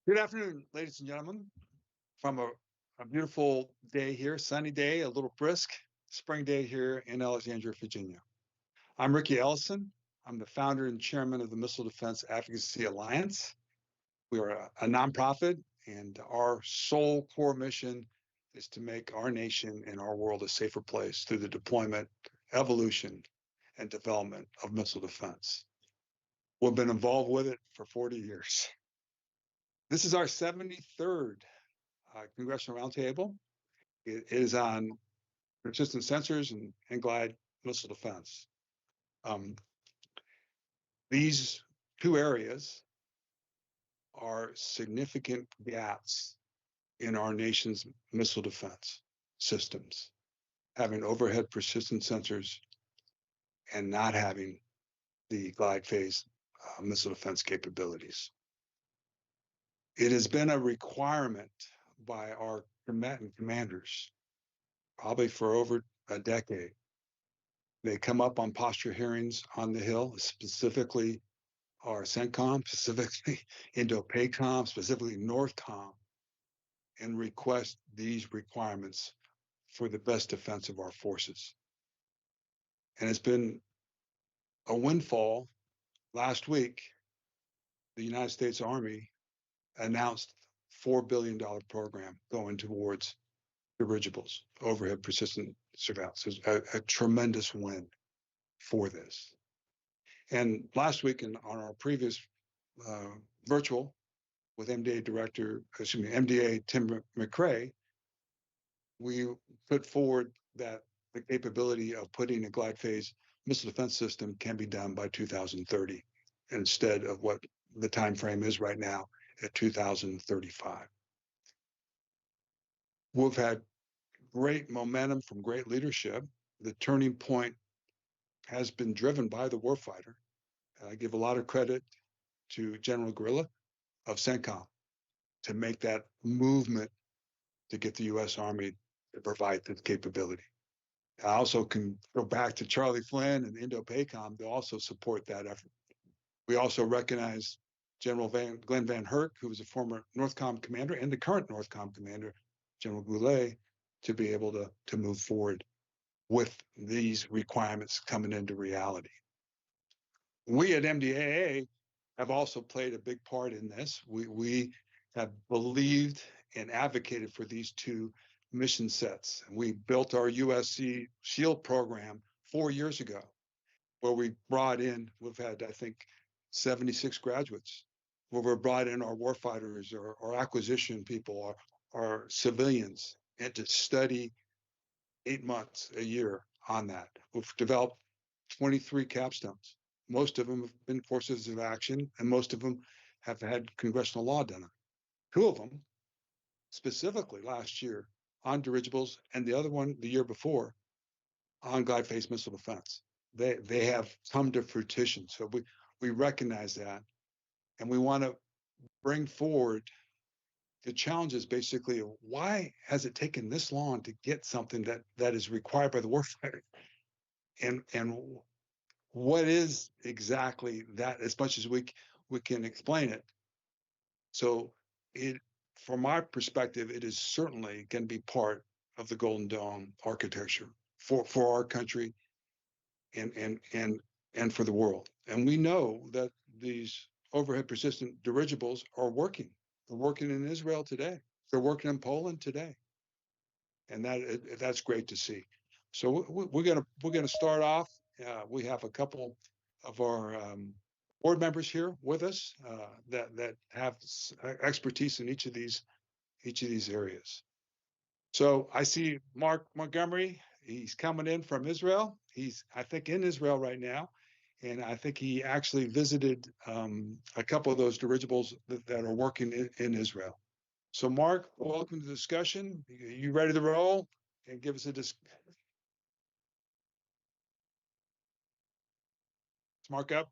Good afternoon, ladies and gentlemen. From a beautiful day here, sunny day, a little brisk spring day here in Alexandria, Virginia. I'm Riki Ellison. I'm the founder and chairman of the Missile Defense Advocacy Alliance. We are a nonprofit, and our sole core mission is to make our nation and our world a safer place through the deployment, evolution, and development of missile defense. We've been involved with it for 40 years. This is our 73rd congressional roundtable. It is on persistent sensors and glide missile defense. These two areas are significant gaps in our nation's missile defense systems, having overhead persistent sensors and not having the glide phase missile defense capabilities. It has been a requirement by our combatant commanders, probably for over a decade. They come up on posture hearings on the Hill, specifically our CENTCOM, specifically INDOPACOM, specifically NORTHCOM, and request these requirements for the best defense of our forces. And it's been a windfall. Last week, the United States Army announced $4 billion program going towards dirigibles, overhead persistent surveillance. It's a tremendous win for this. And last week, on our previous virtual with MDAA Tim McRae, we put forward that the capability of putting a glide phase missile defense system can be done by 2030 instead of what the time frame is right now at 2035. We've had great momentum from great leadership. The turning point has been driven by the warfighter. I give a lot of credit to General Guerrilla of CENTCOM to make that movement to get the U.S. Army to provide the capability. I also can go back to Charlie Flynn and INDOPACOM to also support that effort. We also recognize General Glenn Van Herk, who was a former NORTHCOM commander, and the current NORTHCOM commander, General Goulet, to be able to move forward with these requirements coming into reality. We at MDAA have also played a big part in this. We have believed and advocated for these two mission sets. We built our USC SHIELD program 4 years ago, where we've had, I think, 76 graduates, where we brought in our warfighters or acquisition people, our civilians, and to study 8 months, a year on that. We've developed 23 capstones. Most of them have been courses of action, and most of them have had congressional law done on. 2 of them, specifically last year, on dirigibles, and the other one the year before on glide phase missile defense. They have come to fruition. So we recognize that, and we want to bring forward the challenges basically of why has it taken this long to get something that is required by the warfighter, and what is exactly that, as much as we can explain it. So from my perspective, it is certainly going to be part of the Golden Dome architecture for our country and for the world. And we know that these overhead persistent dirigibles are working. They're working in Israel today. They're working in Poland today, and that's great to see. So we're gonna start off. We have a couple of our board members here with us that have expertise in each of these areas. So I see Mark Montgomery. He's coming in from Israel. He's, I think, in Israel right now. And I think he actually visited a couple of those dirigibles that are working in Israel. So Mark, welcome to the discussion. You ready to roll? And give us a Mark up.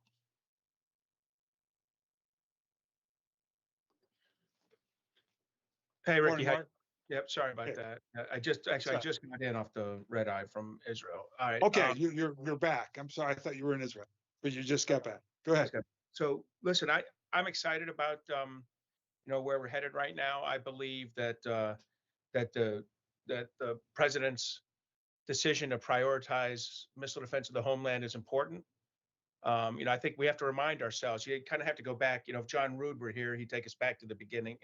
Hey, Riki. Yep, sorry about that. I just got in off the red eye from Israel. All right. Okay, you're back. I'm sorry, I thought you were in Israel, but you just got back. Go ahead. So listen, I'm excited about where we're headed right now. I believe that that the president's decision to prioritize missile defense of the homeland is important. I think we have to remind ourselves. You kind of have to go back. If John Rood were here, he'd take us back to the beginning.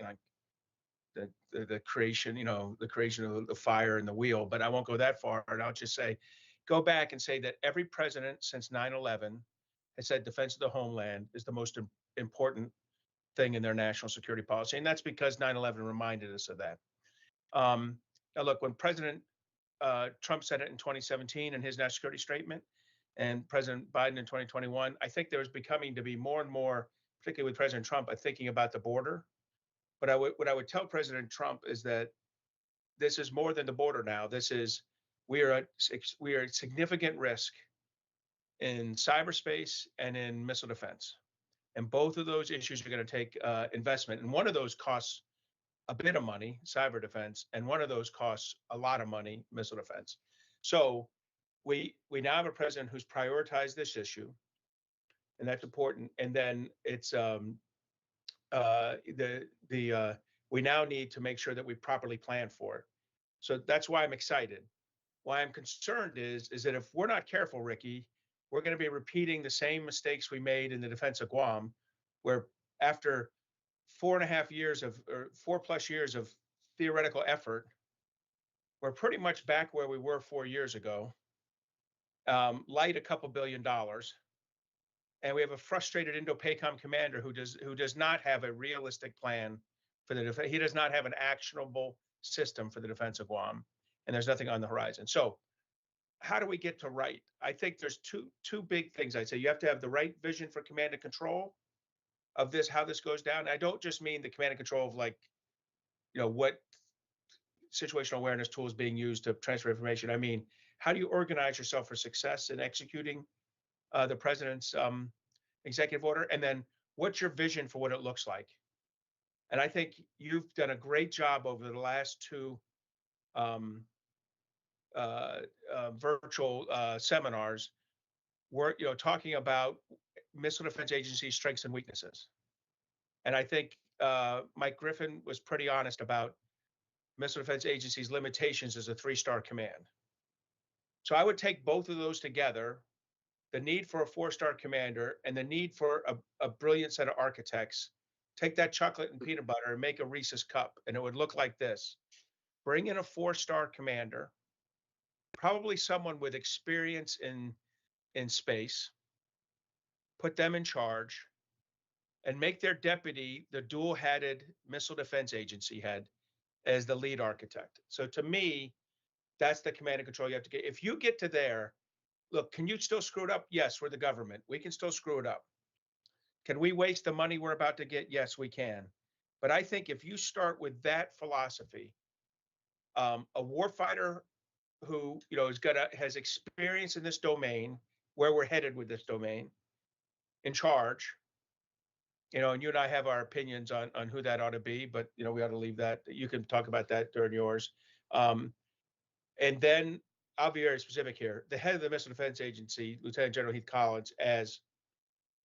The creation, the creation of the fire and the wheel. But I won't go that far. And I'll just say, go back and say that every president since 9/11 has said defense of the homeland is the most important thing in their national security policy. And that's because 9/11 reminded us of that. Now, look, when President Trump said it in 2017 in his national security statement, and President Biden in 2021, I think there was becoming to be more and more, particularly with President Trump, thinking about the border. But what I would tell President Trump is that this is more than the border now. We are at significant risk in cyberspace and in missile defense. And both of those issues are going to take investment. And one of those costs a bit of money, cyber defense, and one of those costs a lot of money, missile defense. So we now have a president who's prioritized this issue, and that's important. And then it's we now need to make sure that we properly plan for it. So that's why I'm excited. Why I'm concerned is that if we're not careful, Riki, we're going to be repeating the same mistakes we made in the defense of Guam, where after 4.5 years or 4+ years of theoretical effort, we're pretty much back where we were 4 years ago, light a couple $2 billion. And we have a frustrated INDOPACOM commander who does not have a realistic plan for the defense. He does not have an actionable system for the defense of Guam, and there's nothing on the horizon. So how do we get to right? I think there's two big things I'd say. You have to have the right vision for command and control of this, how this goes down. I don't just mean the command and control of what situational awareness tool is being used to transfer information. I mean, how do you organize yourself for success in executing the president's executive order? And then what's your vision for what it looks like? And I think you've done a great job over the last two virtual seminars, talking about Missile Defense Agency strengths and weaknesses. And I think Mike Griffin was pretty honest about Missile Defense Agency's limitations as a 3-star command. So I would take both of those together, the need for a 4-star commander and the need for a brilliant set of architects. Take that chocolate and peanut butter and make a Reese's cup, and it would look like this. Bring in a 4-star commander, probably someone with experience in space, put them in charge, and make their deputy the dual-hatted Missile Defense Agency head as the lead architect. So to me, that's the command and control you have to get. If you get to there, look, can you still screw it up? Yes, we're the government. We can still screw it up. Can we waste the money we're about to get? Yes, we can. But I think if you start with that philosophy, a warfighter who has experience in this domain, where we're headed with this domain, in charge, and you and I have our opinions on who that ought to be, but we ought to leave that. You can talk about that during yours. And then I'll be very specific here. The head of the Missile Defense Agency, Lieutenant General Heath Collins, as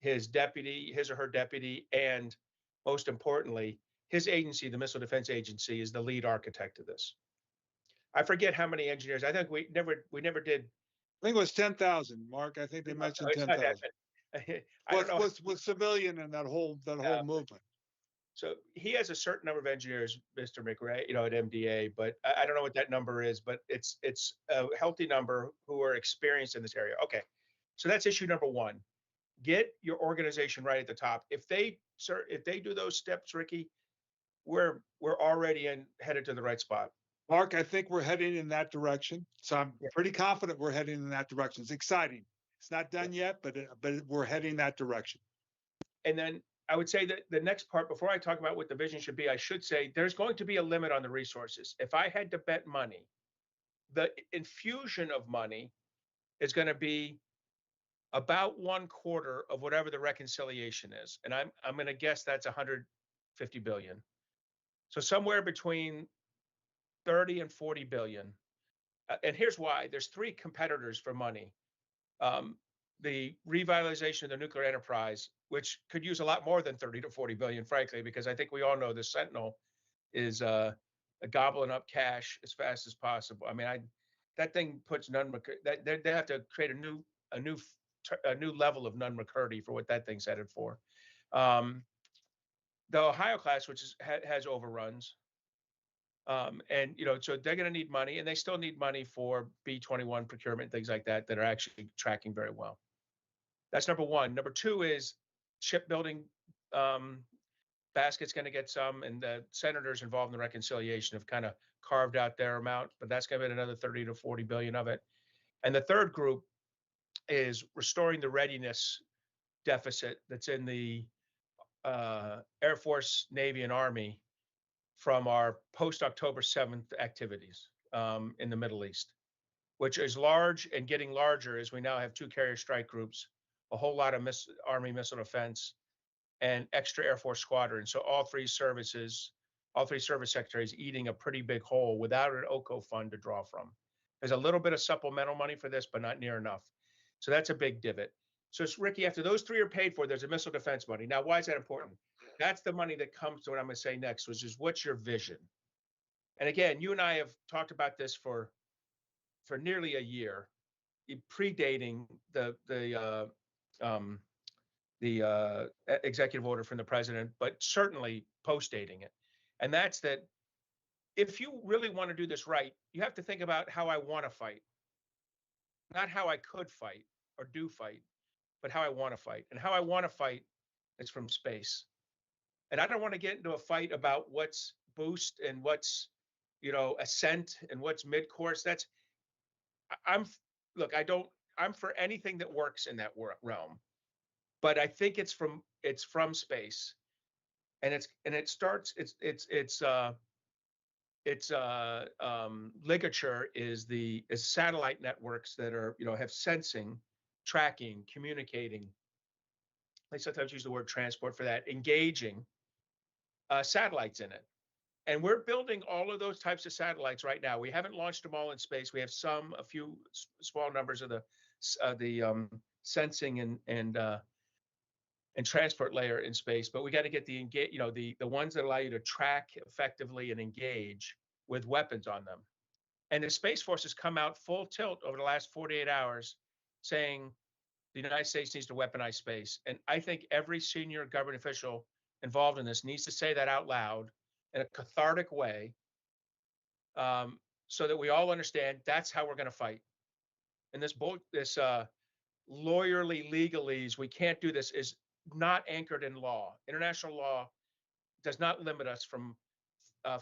his or her deputy, and most importantly, his agency, the Missile Defense Agency, is the lead architect of this. I forget how many engineers. I think we never did. I think it was 10,000, Mark. I think they mentioned 10,000. With civilian and that whole movement. So he has a certain number of engineers, Mr. McRae, at MDAA, but I don't know what that number is, but it's a healthy number who are experienced in this area. Okay, so that's issue number one. Get your organization right at the top. If they do those steps, Riki, we're already headed to the right spot. Mark, I think we're heading in that direction. So I'm pretty confident we're heading in that direction. It's exciting. It's not done yet, but we're heading that direction. And then I would say that the next part, before I talk about what the vision should be, I should say there's going to be a limit on the resources. If I had to bet money, the infusion of money is going to be about 1/4 of whatever the reconciliation is. And I'm going to guess that's 150 billion. So somewhere between 30 and 40 billion. And here's why. There's 3 competitors for money. the revitalization of the nuclear enterprise, which could use a lot more than 30 to 40 billion, frankly, because I think we all know the Sentinel is gobbling up cash as fast as possible. I mean, that thing puts they have to create a new level of non-McCurdy for what that thing's headed for. The Ohio class, which has overruns, and so they're going to need money, and they still need money for B-21 procurement, things like that are actually tracking very well. That's number one. Number two is shipbuilding. Basket's going to get some, and the senators involved in the reconciliation have kind of carved out their amount, but that's going to be another 30 to 40 billion of it. And the third group is restoring the readiness deficit that's in the Air Force, Navy, and Army from our post-October 7th activities in the Middle East, which is large and getting larger as we now have 2 carrier strike groups, a whole lot of Army missile defense, and extra Air Force squadrons. So all three service secretaries eating a pretty big hole without an OCO fund to draw from. There's a little bit of supplemental money for this, but not near enough. So that's a big divot. So it's Riki, after those three are paid for, there's a missile defense money. Now, why is that important? That's the money that comes to what I'm going to say next, which is what's your vision? And again, you and I have talked about this for nearly a year, predating the executive order from the president, but certainly post-dating it. And that's that if you really want to do this right, you have to think about how I want to fight, not how I could fight or do fight, but how I want to fight. And how I want to fight is from space. And I don't want to get into a fight about what's boost and what's, ascent and what's mid-course. I'm for anything that works in that realm. But I think it's from space, and its ligature is satellite networks that are have sensing, tracking, communicating. I sometimes use the word transport for that, engaging satellites in it. And we're building all of those types of satellites right now. We haven't launched them all in space. We have a few small numbers of the sensing and transport layer in space, but we got to get the ones that allow you to track effectively and engage with weapons on them. And the Space Force has come out full tilt over the last 48 hours saying the United States needs to weaponize space. And I think every senior government official involved in this needs to say that out loud in a cathartic way, so that we all understand that's how we're going to fight. And this lawyerly legalese, we can't do this, is not anchored in law. International law does not limit us from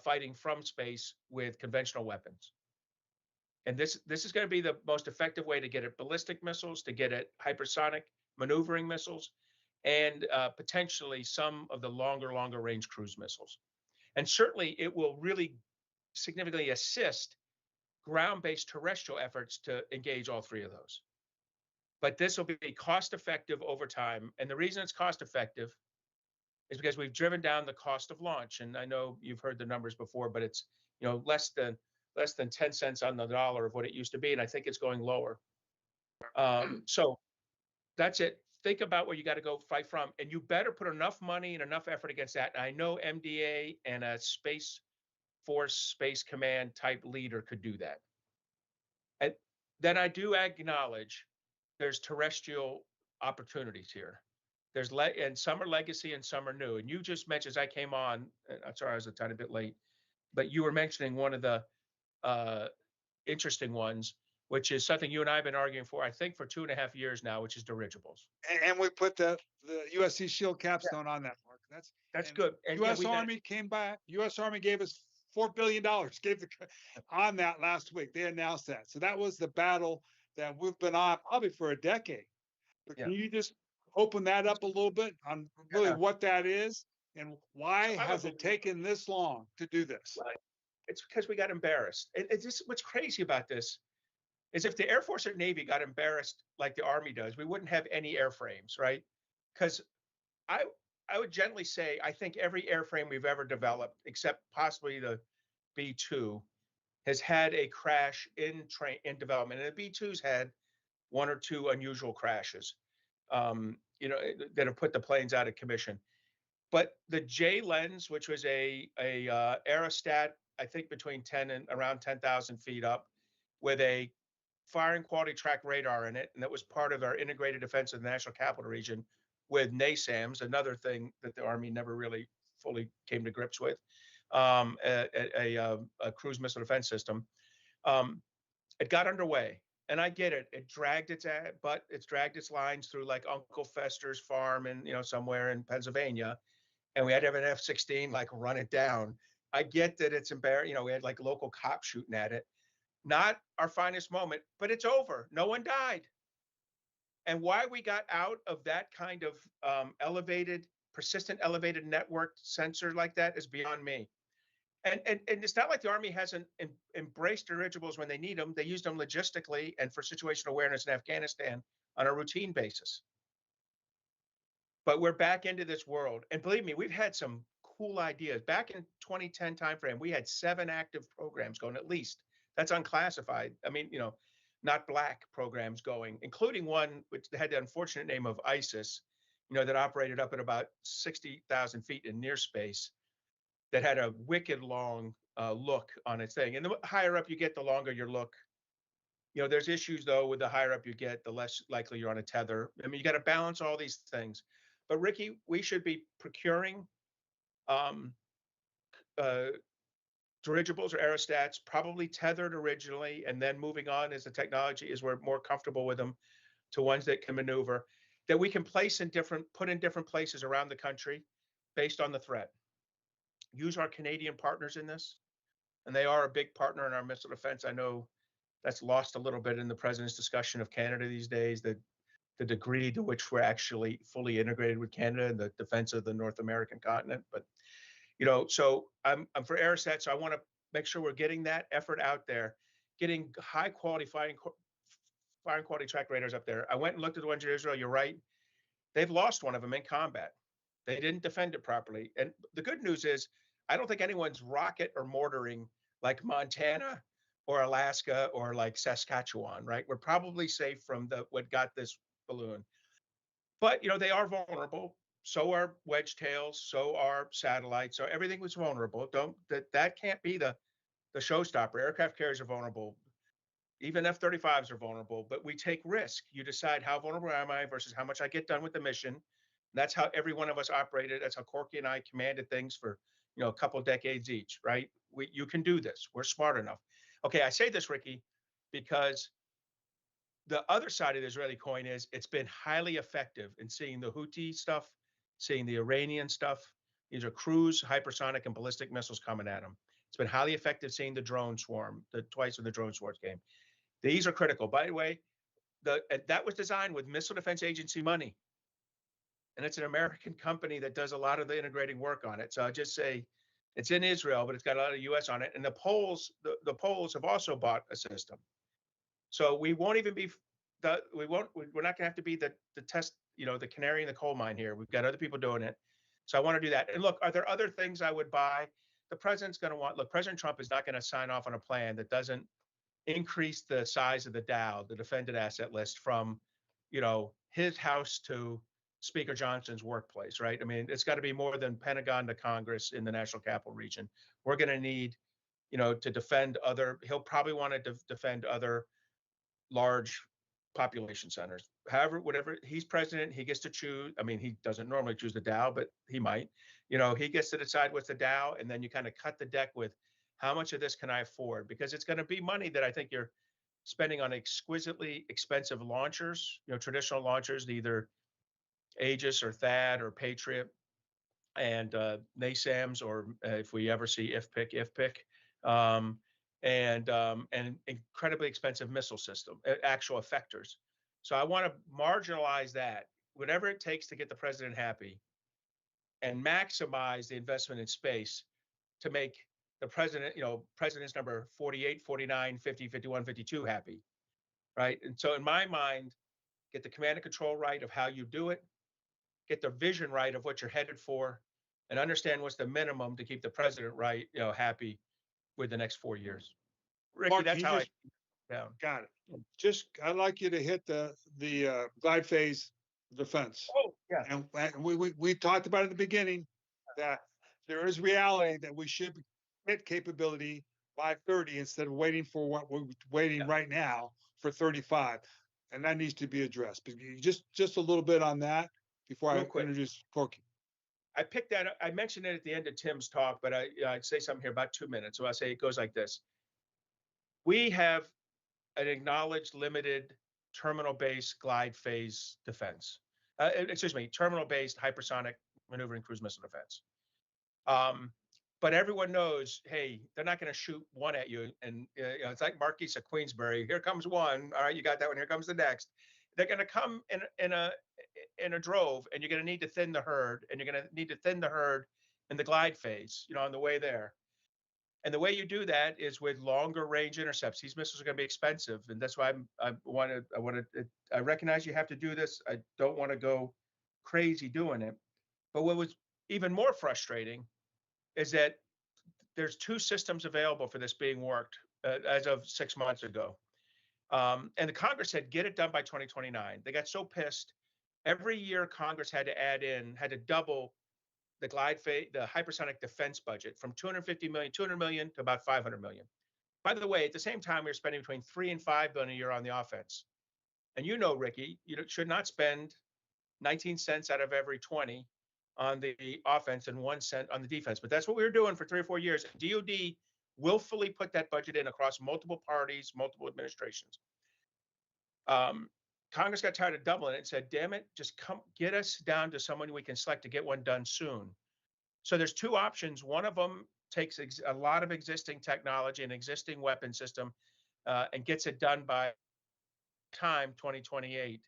fighting from space with conventional weapons. And this is going to be the most effective way to get at ballistic missiles, to get at hypersonic maneuvering missiles, and potentially some of the longer range cruise missiles. And certainly it will really significantly assist ground-based terrestrial efforts to engage all three of those. But this will be cost effective over time. And the reason it's cost effective is because we've driven down the cost of launch. And I know you've heard the numbers before, but it's less than 10 cents on the dollar of what it used to be. And I think it's going lower. So that's it. Think about where you got to go fight from. And you better put enough money and enough effort against that. And I know MDA and a Space Force, Space Command type leader could do that. And then I do acknowledge there's terrestrial opportunities here. And some are legacy and some are new. And you just mentioned, as I came on, I'm sorry, I was a tiny bit late, but you were mentioning one of the interesting ones, which is something you and I have been arguing for, I think, for 2.5 years now, which is dirigibles. And we put the USC Shield capstone on that, Mark. That's good. And U.S. Army came back. U.S. Army gave us $4 billion on that last week. They announced that. So that was the battle that we've been on probably for a decade. But can you just open that up a little bit on really what that is and why has it taken this long to do this? Right. It's because we got embarrassed. And it's just what's crazy about this is if the Air Force or Navy got embarrassed like the Army does, we wouldn't have any airframes, right? Because I would gently say, I think every airframe we've ever developed, except possibly the B-2, has had a crash in development. And the B-2's had one or two unusual crashes, that have put the planes out of commission. But the J lens, which was a aerostat, I think between 10 and around 10,000 feet up, with a firing quality track radar in it, and that was part of our integrated defense of the national capital region with NASAMS, another thing that the Army never really fully came to grips with, a cruise missile defense system. It got underway, and I get it. It dragged its butt. It's dragged its lines through like Uncle Fester's farm and somewhere in Pennsylvania, and we had to have an F-16 like run it down. I get that it's embarrassing. We had like local cops shooting at it. Not our finest moment, but it's over. No one died. And why we got out of that kind of persistent elevated network sensor like that is beyond me. And it's not like the Army hasn't embraced dirigibles when they need them. They use them logistically and for situational awareness in Afghanistan on a routine basis. But we're back into this world. And believe me, we've had some cool ideas. Back in 2010 timeframe, we had 7 active programs going at least. That's unclassified. I mean, not black programs going, including one which had the unfortunate name of ISIS, that operated up at about 60,000 feet in near space, that had a wicked long look on its thing. And the higher up you get, the longer your look. There's issues, though, with the higher up you get, the less likely you're on a tether. I mean, you got to balance all these things. But Riki, we should be procuring dirigibles or aerostats, probably tethered originally, and then moving on as the technology is we're more comfortable with them, to ones that can maneuver, that we can put in different places around the country based on the threat. Use our Canadian partners in this, and they are a big partner in our missile defense. I know that's lost a little bit in the president's discussion of Canada these days, the degree to which we're actually fully integrated with Canada in the defense of the North American continent. But so I'm for aerostats. So I want to make sure we're getting that effort out there, getting high quality firing quality track radars up there. I went and looked at the ones in Israel. You're right. They've lost one of them in combat. They didn't defend it properly. And the good news is, I don't think anyone's rocket or mortaring like Montana or Alaska or like Saskatchewan, right? We're probably safe from what got this balloon. But, they are vulnerable. So are wedge tails. So are satellites. So everything was vulnerable. That can't be the showstopper. Aircraft carriers are vulnerable. Even F-35s are vulnerable, but we take risk. You decide how vulnerable am I versus how much I get done with the mission. That's how every one of us operated. That's how Corky and I commanded things for, a couple of decades each, right? You can do this. We're smart enough. Okay, I say this, Riki, because the other side of the Israeli coin is it's been highly effective in seeing the Houthi stuff, seeing the Iranian stuff. These are cruise, hypersonic, and ballistic missiles coming at them. It's been highly effective seeing the drone swarm, twice when the drone swarms came. These are critical. By the way, that was designed with Missile Defense Agency money. And it's an American company that does a lot of the integrating work on it. So I'll just say it's in Israel, but it's got a lot of US on it. And the Poles have also bought a system. So we won't even be we're not gonna have to be the test, the canary in the coal mine here. We've got other people doing it. So I want to do that. And look, are there other things I would buy? The president's going to President Trump is not going to sign off on a plan that doesn't increase the size of the DAO, the defended asset list, from, his house to Speaker Johnson's workplace, right? I mean, it's got to be more than Pentagon to Congress in the national capital region. We're going to need, to defend he'll probably want to defend other large population centers. However, whatever, he's president, he gets to choose. I mean, he doesn't normally choose the Dow, but he might. He gets to decide what's the Dow, and then you kind of cut the deck with how much of this can I afford? Because it's going to be money that I think you're spending on exquisitely expensive launchers, traditional launchers, either Aegis or THAAD or Patriot, and NASAMS, or if we ever see IFPC, and incredibly expensive missile system, actual effectors. So I want to marginalize that, whatever it takes to get the president happy, and maximize the investment in space to make the president, presidents number 48, 49, 50, 51, 52 happy, right? And so in my mind, get the command and control right of how you do it, get the vision right of what you're headed for, and understand what's the minimum to keep the president happy with the next 4 years. Riki, Mark, that's how down. Got it. Just, I'd like you to hit the glide phase defense. Oh, yeah. And we talked about at the beginning that there is reality that we should hit capability by 30 instead of waiting for what we're waiting right now for 35. And that needs to be addressed. But just a little bit on that before Real I quick. introduce Corky. I picked that up. I mentioned it at the end of Tim's talk, but I'd say something here about 2 minutes. So I say it goes like this. We have an acknowledged limited terminal-based glide phase defense. Terminal-based hypersonic maneuvering cruise missile defense. But everyone knows, hey, they're not going to shoot one at you. And it's like Marquis of Queensbury. Here comes one. All right, you got that one. Here comes the next. They're going to come in a drove, and you're going to need to thin the herd, and you're going to need to thin the herd in the glide phase, on the way there. And the way you do that is with longer range intercepts. These missiles are going to be expensive, and that's why I recognize you have to do this. I don't want to go crazy doing it. But what was even more frustrating is that there's 2 systems available for this being worked as of 6 months ago. And the Congress said, get it done by 2029. They got so pissed. Every year, Congress had to double the the hypersonic defense budget from 200 million to about 500 million. By the way, at the same time, we were spending between 3 and 5 billion a year on the offense. And Riki, you should not spend 19 cents out of every 20 on the offense and 1 cent on the defense. But that's what we were doing for 3 or 4 years. DOD willfully put that budget in across multiple parties, multiple administrations. Congress got tired of doubling it and said, damn it, just come get us down to someone we can select to get one done soon. So there's 2 options. One of them takes a lot of existing technology and existing weapon system and gets it done by time 2028.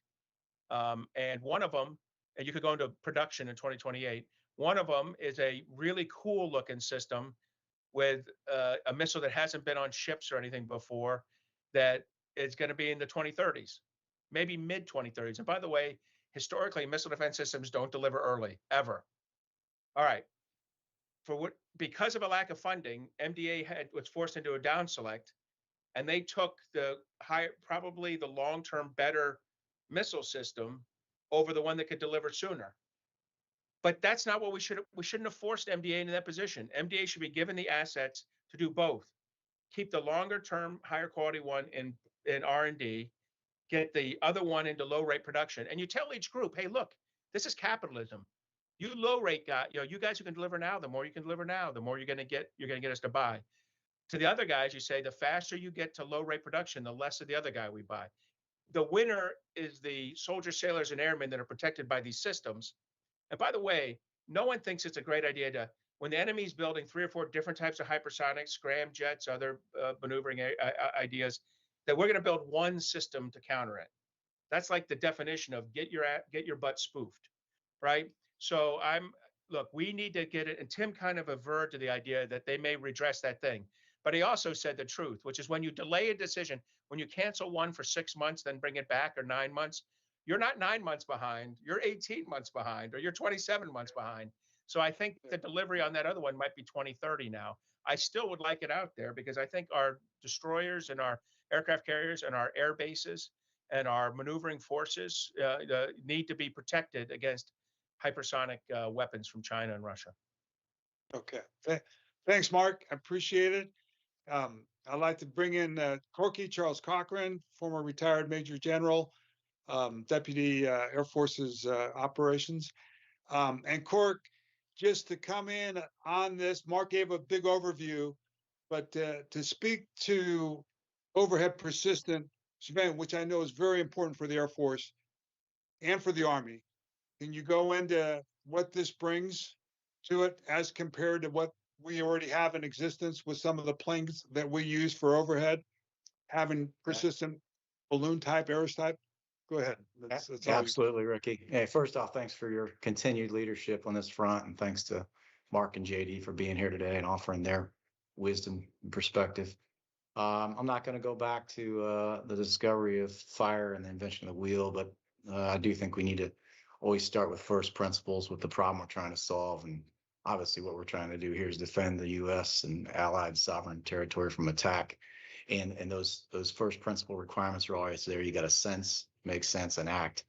And one of them, and you could go into production in 2028. One of them is a really cool looking system with a missile that hasn't been on ships or anything before that is going to be in the 2030s, maybe mid 2030s. And by the way, historically, missile defense systems don't deliver early, ever. All right. Because of a lack of funding, MDA was forced into a down select, and they took probably the long-term better missile system over the one that could deliver sooner. But that's not what we shouldn't have forced MDA into that position. MDA should be given the assets to do both. Keep the longer-term, higher quality one in R&D, get the other one into low-rate production, and you tell each group, hey, look, this is capitalism. You low-rate guy, you guys who can deliver now, the more you can deliver now, the more you're going to get us to buy. To the other guys, you say the faster you get to low-rate production, the less of the other guy we buy. The winner is the soldiers, sailors, and airmen that are protected by these systems. And by the way, no one thinks it's a great idea when the enemy's building 3 or 4 different types of hypersonics, scramjets, other maneuvering ideas, that we're going to build one system to counter it. That's like the definition of get your butt spoofed, right? So look, we need to get it. And Tim kind of averred to the idea that they may redress that thing. But he also said the truth, which is when you delay a decision, when you cancel one for 6 months, then bring it back, or 9 months, you're not 9 months behind, you're 18 months behind, or you're 27 months behind. So I think the delivery on that other one might be 2030 now. I still would like it out there because I think our destroyers and our aircraft carriers and our air bases and our maneuvering forces need to be protected against hypersonic weapons from China and Russia. Okay. Thanks, Mark. I appreciate it. I'd like to bring in Corky, Charles Corcoran, former retired Major General, Deputy Air Forces Operations. And Cork, just to come in on this, Mark gave a big overview, but to speak to overhead persistent surveillance, which I know is very important for the Air Force and for the Army, can you go into what this brings to it as compared to what we already have in existence with some of the planes that we use for overhead, having persistent balloon type, Aeros type? Go ahead. That's absolutely, Riki. Hey, first off, thanks for your continued leadership on this front, and thanks to Mark and JD for being here today and offering their wisdom and perspective. I'm not going to go back to the discovery of fire and the invention of the wheel, but I do think we need to always start with first principles with the problem we're trying to solve. And obviously what we're trying to do here is defend the U.S. and allied sovereign territory from attack. And those first principle requirements are always there. You got to sense, make sense, and act.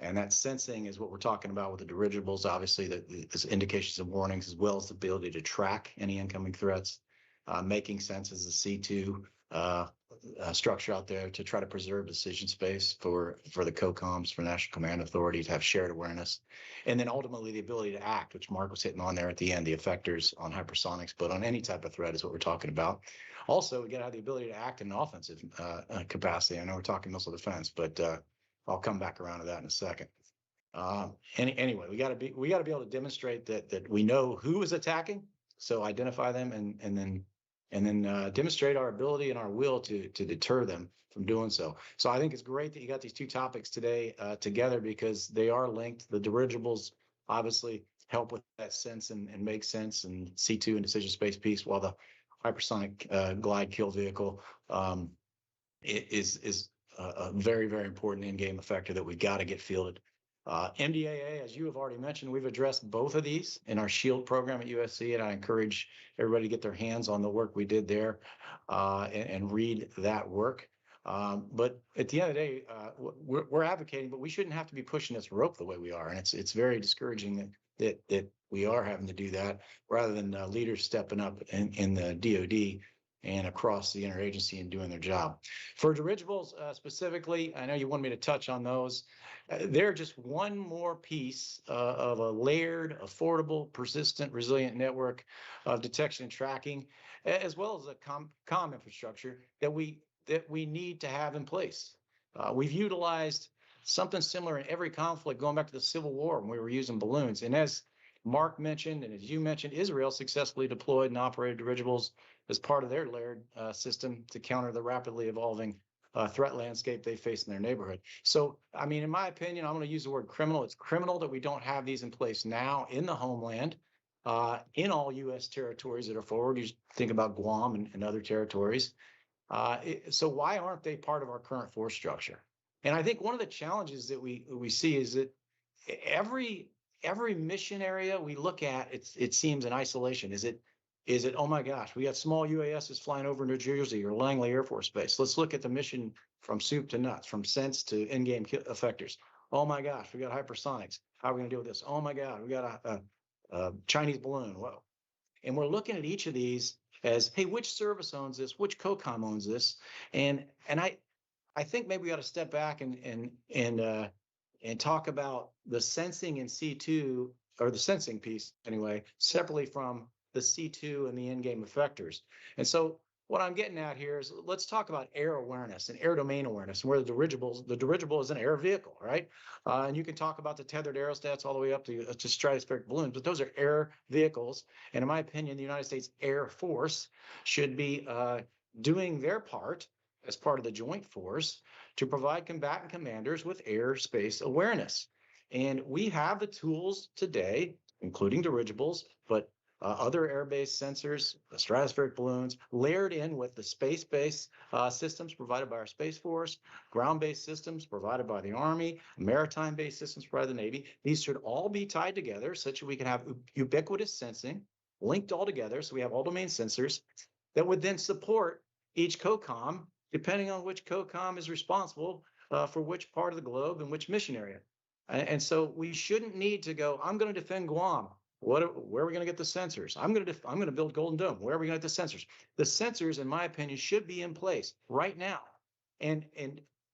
And that sensing is what we're talking about with the dirigibles. Obviously, there's indications and warnings, as well as the ability to track any incoming threats. Making sense as a C2 structure out there to try to preserve decision space for the COCOMs, for National Command Authority to have shared awareness. And then ultimately the ability to act, which Mark was hitting on there at the end, the effectors on hypersonics, but on any type of threat is what we're talking about. Also, we got to have the ability to act in an offensive capacity. I know we're talking missile defense, but I'll come back around to that in a second. Anyway, we got to be able to demonstrate that we know who is attacking, so identify them and then demonstrate our ability and our will to deter them from doing so. So I think it's great that you got these two topics today together, because they are linked. The dirigibles obviously help with that sense and make sense, and C2 and decision space piece, while the hypersonic glide kill vehicle is a very, very important in-game effector that we've got to get fielded. MDAA, as you have already mentioned, we've addressed both of these in our SHIELD program at USC, and I encourage everybody to get their hands on the work we did there and read that work. But at the end of the day, we're advocating, but we shouldn't have to be pushing this rope the way we are, and it's very discouraging that we are having to do that, rather than leaders stepping up in the DoD and across the interagency and doing their job. For dirigibles specifically, I know you want me to touch on those. They're just one more piece of a layered, affordable, persistent, resilient network of detection and tracking, as well as a comm infrastructure that we need to have in place. We've utilized something similar in every conflict going back to the Civil War when we were using balloons. And as Mark mentioned, and as you mentioned, Israel successfully deployed and operated dirigibles as part of their layered system to counter the rapidly evolving threat landscape they face in their neighborhood. So, I mean, in my opinion, I'm going to use the word criminal. It's criminal that we don't have these in place now in the homeland, in all U.S. territories that are forward. You think about Guam and other territories. So why aren't they part of our current force structure? And I think one of the challenges that we see is that every mission area we look at, it seems in isolation. Is it, oh my gosh, we got small UASs flying over New Jersey or Langley Air Force Base. Let's look at the mission from soup to nuts, from sense to in-game effectors. Oh my gosh, we got hypersonics. How are we going to deal with this? Oh my God, we got a Chinese balloon. Whoa. And we're looking at each of these as, hey, which service owns this? Which COCOM owns this? And I think maybe we ought to step back and talk about the sensing in C2, or the sensing piece anyway, separately from the C2 and the in-game effectors. And so what I'm getting at here is, let's talk about air awareness and air domain awareness, and where the dirigible is an air vehicle, right? And you can talk about the tethered aerostats all the way up to stratospheric balloons, but those are air vehicles. And in my opinion, the United States Air Force should be doing their part as part of the joint force to provide combatant commanders with airspace awareness. And we have the tools today, including dirigibles, but other air-based sensors, the stratospheric balloons, layered in with the space-based systems provided by our Space Force, ground-based systems provided by the Army, maritime-based systems provided by the Navy. These should all be tied together such that we can have ubiquitous sensing linked all together. So we have all domain sensors that would then support each COCOM, depending on which COCOM is responsible for which part of the globe and which mission area. And so we shouldn't need to go, I'm going to defend Guam. Where are we going to get the sensors? I'm going to build Golden Dome. Where are we going to get the sensors? The sensors, in my opinion, should be in place right now. And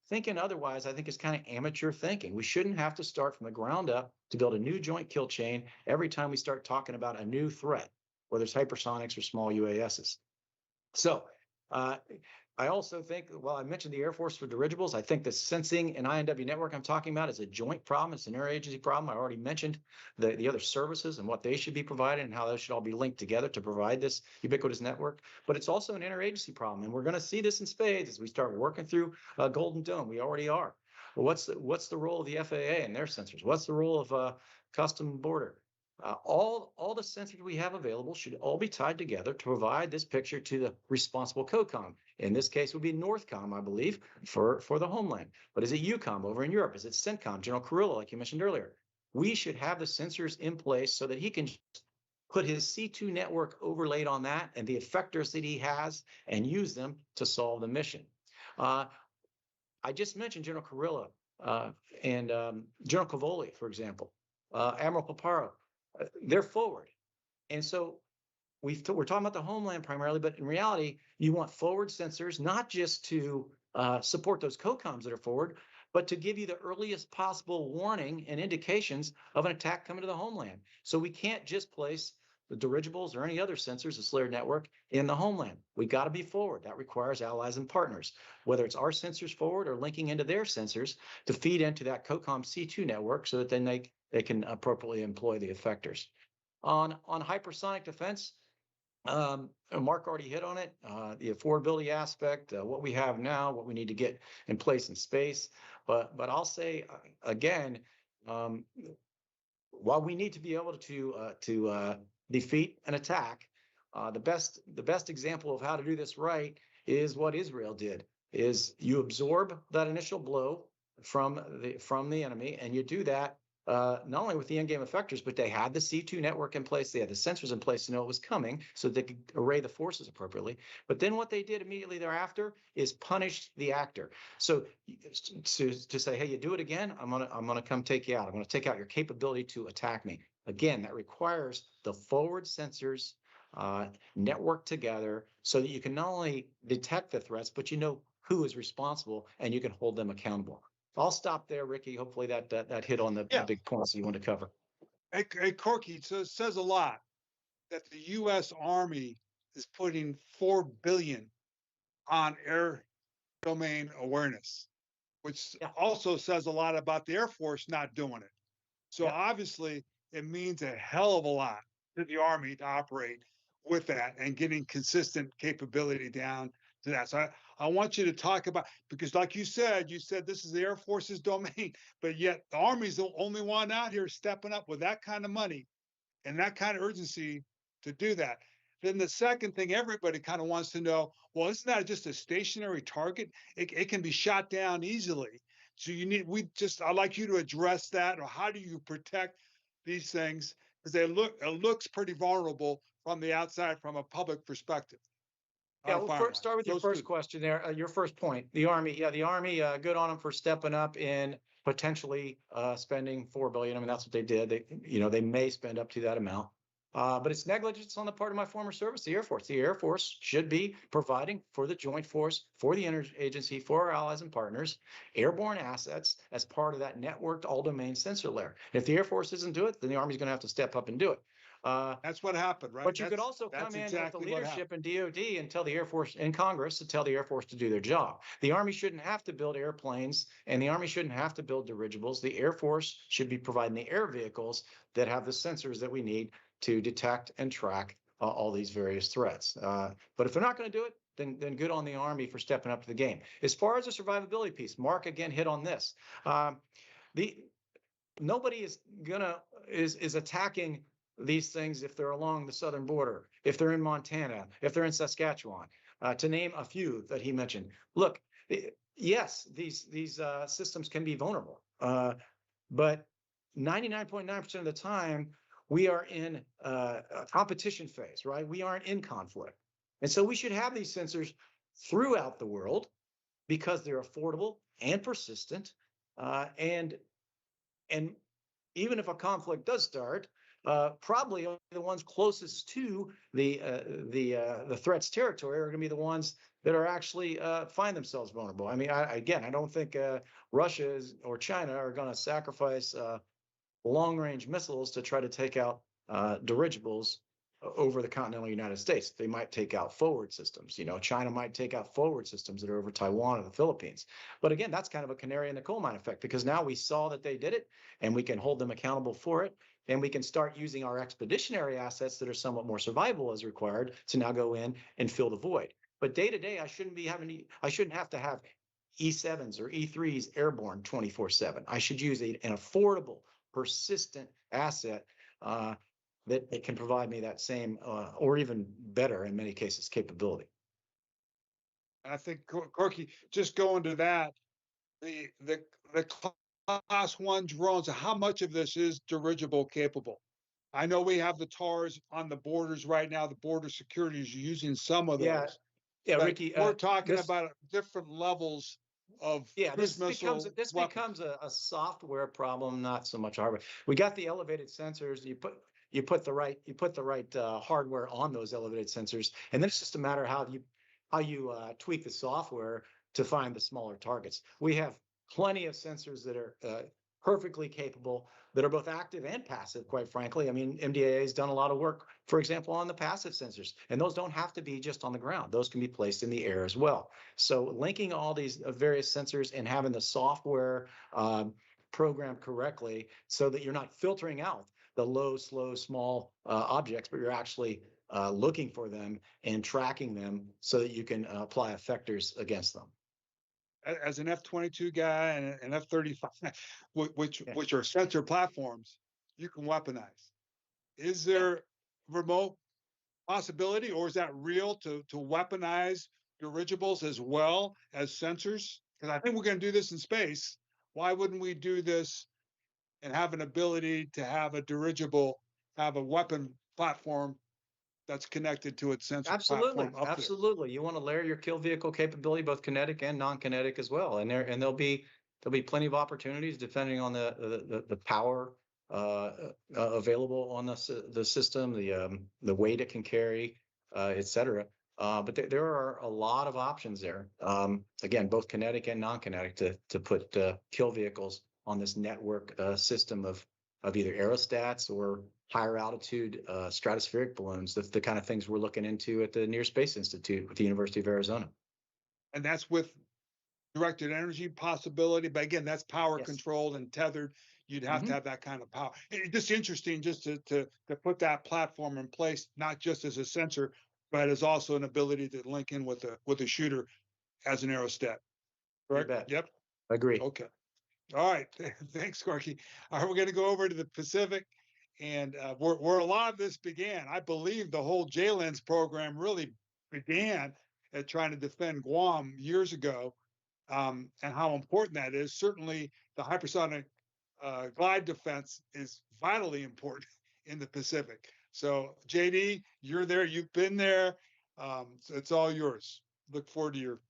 thinking otherwise, I think, is kind of amateur thinking. We shouldn't have to start from the ground up to build a new joint kill chain every time we start talking about a new threat, whether it's hypersonics or small UASs. So I also think, well, I mentioned the Air Force for dirigibles. I think the sensing and INW network I'm talking about is a joint problem. It's an interagency problem. I already mentioned the other services and what they should be provided and how those should all be linked together to provide this ubiquitous network. But it's also an interagency problem. And we're going to see this in spades as we start working through Golden Dome. We already are. Well, what's the role of the FAA and their sensors? What's the role of Custom Border? All the sensors we have available should all be tied together to provide this picture to the responsible COCOM. In this case, it would be NORTHCOM, I believe, for the homeland. But is it EUCOM over in Europe? Is it CENTCOM, General Carrillo, like you mentioned earlier? We should have the sensors in place so that he can put his C2 network overlaid on that and the effectors that he has and use them to solve the mission. I just mentioned General Carilla and General Cavoli, for example, Admiral Paparo. They're forward. And so we're talking about the homeland primarily, but in reality, you want forward sensors, not just to support those COCOMs that are forward, but to give you the earliest possible warning and indications of an attack coming to the homeland. So we can't just place the dirigibles or any other sensors, the SLAIR network, in the homeland. We got to be forward. That requires allies and partners, whether it's our sensors forward or linking into their sensors to feed into that COCOM C2 network so that then they can appropriately employ the effectors. On hypersonic defense, Mark already hit on it, the affordability aspect, what we have now, what we need to get in place in space. But I'll say again, while we need to be able to defeat an attack, the best example of how to do this right is what Israel did. Is you absorb that initial blow from the enemy, and you do that not only with the in-game effectors, but they had the C2 network in place, they had the sensors in place to know it was coming, so they could array the forces appropriately. But then what they did immediately thereafter is punish the actor. So to say, hey, you do it again, I'm gonna come take you out. I'm gonna take out your capability to attack me. Again, that requires the forward sensors network together so that you can not only detect the threats, but you know who is responsible and you can hold them accountable. I'll stop there, Riki. Hopefully that hit on the big points you want to cover. Hey, Corky, so it says a lot that the U.S. Army is putting $4 billion on air domain awareness, which also says a lot about the Air Force not doing it. So obviously, it means a hell of a lot to the Army to operate with that and getting consistent capability down to that. So I want you to talk about, because like you said this is the Air Force's domain, but yet the Army's the only one out here stepping up with that kind of money and that kind of urgency to do that. Then the second thing everybody kind of wants to know, well, isn't that just a stationary target? It can be shot down easily. So I'd like you to address that, or how do you protect these things? Because it looks pretty vulnerable from the outside, from a public perspective. Yeah, we'll start with your first question there. Your first point, the Army. Yeah, the Army, good on them for stepping up in potentially spending $4 billion. I mean, that's what they did. They may spend up to that amount, but it's negligence on the part of my former service, the Air Force. The Air Force should be providing for the Joint Force, for the interagency, for our allies and partners, airborne assets as part of that networked all-domain sensor layer. If the Air Force doesn't do it, then the Army's going to have to step up and do it. That's what happened, right? But you could also come in with the leadership in DOD and tell the Air Force, in Congress, to tell the Air Force to do their job. The Army shouldn't have to build airplanes, and the Army shouldn't have to build dirigibles. The Air Force should be providing the air vehicles that have the sensors that we need to detect and track all these various threats. But if they're not going to do it, then good on the Army for stepping up to the game. As far as the survivability piece, Mark again hit on this. Nobody is attacking these things if they're along the southern border, if they're in Montana, if they're in Saskatchewan, to name a few that he mentioned. Look, yes, these systems can be vulnerable, but 99.9% of the time we are in a competition phase, right? We aren't in conflict, and so we should have these sensors throughout the world because they're affordable and persistent, and even if a conflict does start, probably the ones closest to the threat's territory are going to be the ones that are actually find themselves vulnerable. I mean, I don't think Russia or China are going to sacrifice long-range missiles to try to take out dirigibles over the continental United States. They might take out forward systems. China might take out forward systems that are over Taiwan or the Philippines. But again, that's kind of a canary in the coal mine effect, because now we saw that they did it and we can hold them accountable for it. And we can start using our expeditionary assets that are somewhat more survivable as required to now go in and fill the void. But day to day, I shouldn't have to have E7s or E3s airborne 24/7. I should use an affordable, persistent asset that it can provide me that same or even better in many cases capability. I think, Corky, just going to that, the Class 1 drones, how much of this is dirigible capable? I know we have the TARs on the borders right now. The border security is using some of those. Yeah, yeah, but Ricky. we're talking This, about different levels of yeah, cruise missile this weapons. becomes a software problem, not so much hardware. We got the elevated sensors. You put the right hardware on those elevated sensors, and then it's just a matter how you tweak the software to find the smaller targets. We have plenty of sensors that are perfectly capable, that are both active and passive, quite frankly. I mean, MDAA has done a lot of work, for example, on the passive sensors, and those don't have to be just on the ground. Those can be placed in the air as well. So linking all these various sensors and having the software programmed correctly so that you're not filtering out the low, slow, small objects, but you're actually looking for them and tracking them so that you can apply effectors against them. As an F-22 guy and an F-35, which are sensor platforms, you can weaponize. Is there remote possibility, or is that real to weaponize dirigibles as well as sensors? Because I think we're going to do this in space. Why wouldn't we do this and have an ability to have a dirigible, have a weapon platform that's connected to its sensor Absolutely, platform up absolutely. You want to layer your kill vehicle capability, both kinetic and non-kinetic as well, and there'll be plenty of opportunities depending on the power available on the system, the weight it can carry, et cetera. But there are a lot of options there. Again, both kinetic and non-kinetic to put kill vehicles on this network system of either aerostats or higher altitude stratospheric balloons, the kind of things we're looking into at the Near Space Institute with the University of Arizona. And that's with directed energy possibility. But again, that's power controlled and tethered. You'd have to have that kind of power. It's just interesting just to put that platform in place, not just as a sensor, but as also an ability to link in with a shooter as an aerostat. Correct? You bet. Yep. Agree. Okay. All right. Thanks, Corky. All right, we're going to go over to the Pacific, and where a lot of this began. I believe the whole JLENS program really began at trying to defend Guam years ago, and how important that is. Certainly, the hypersonic glide defense is vitally important in the Pacific. So, JD, you're there. You've been there. So it's all yours. Look forward to your.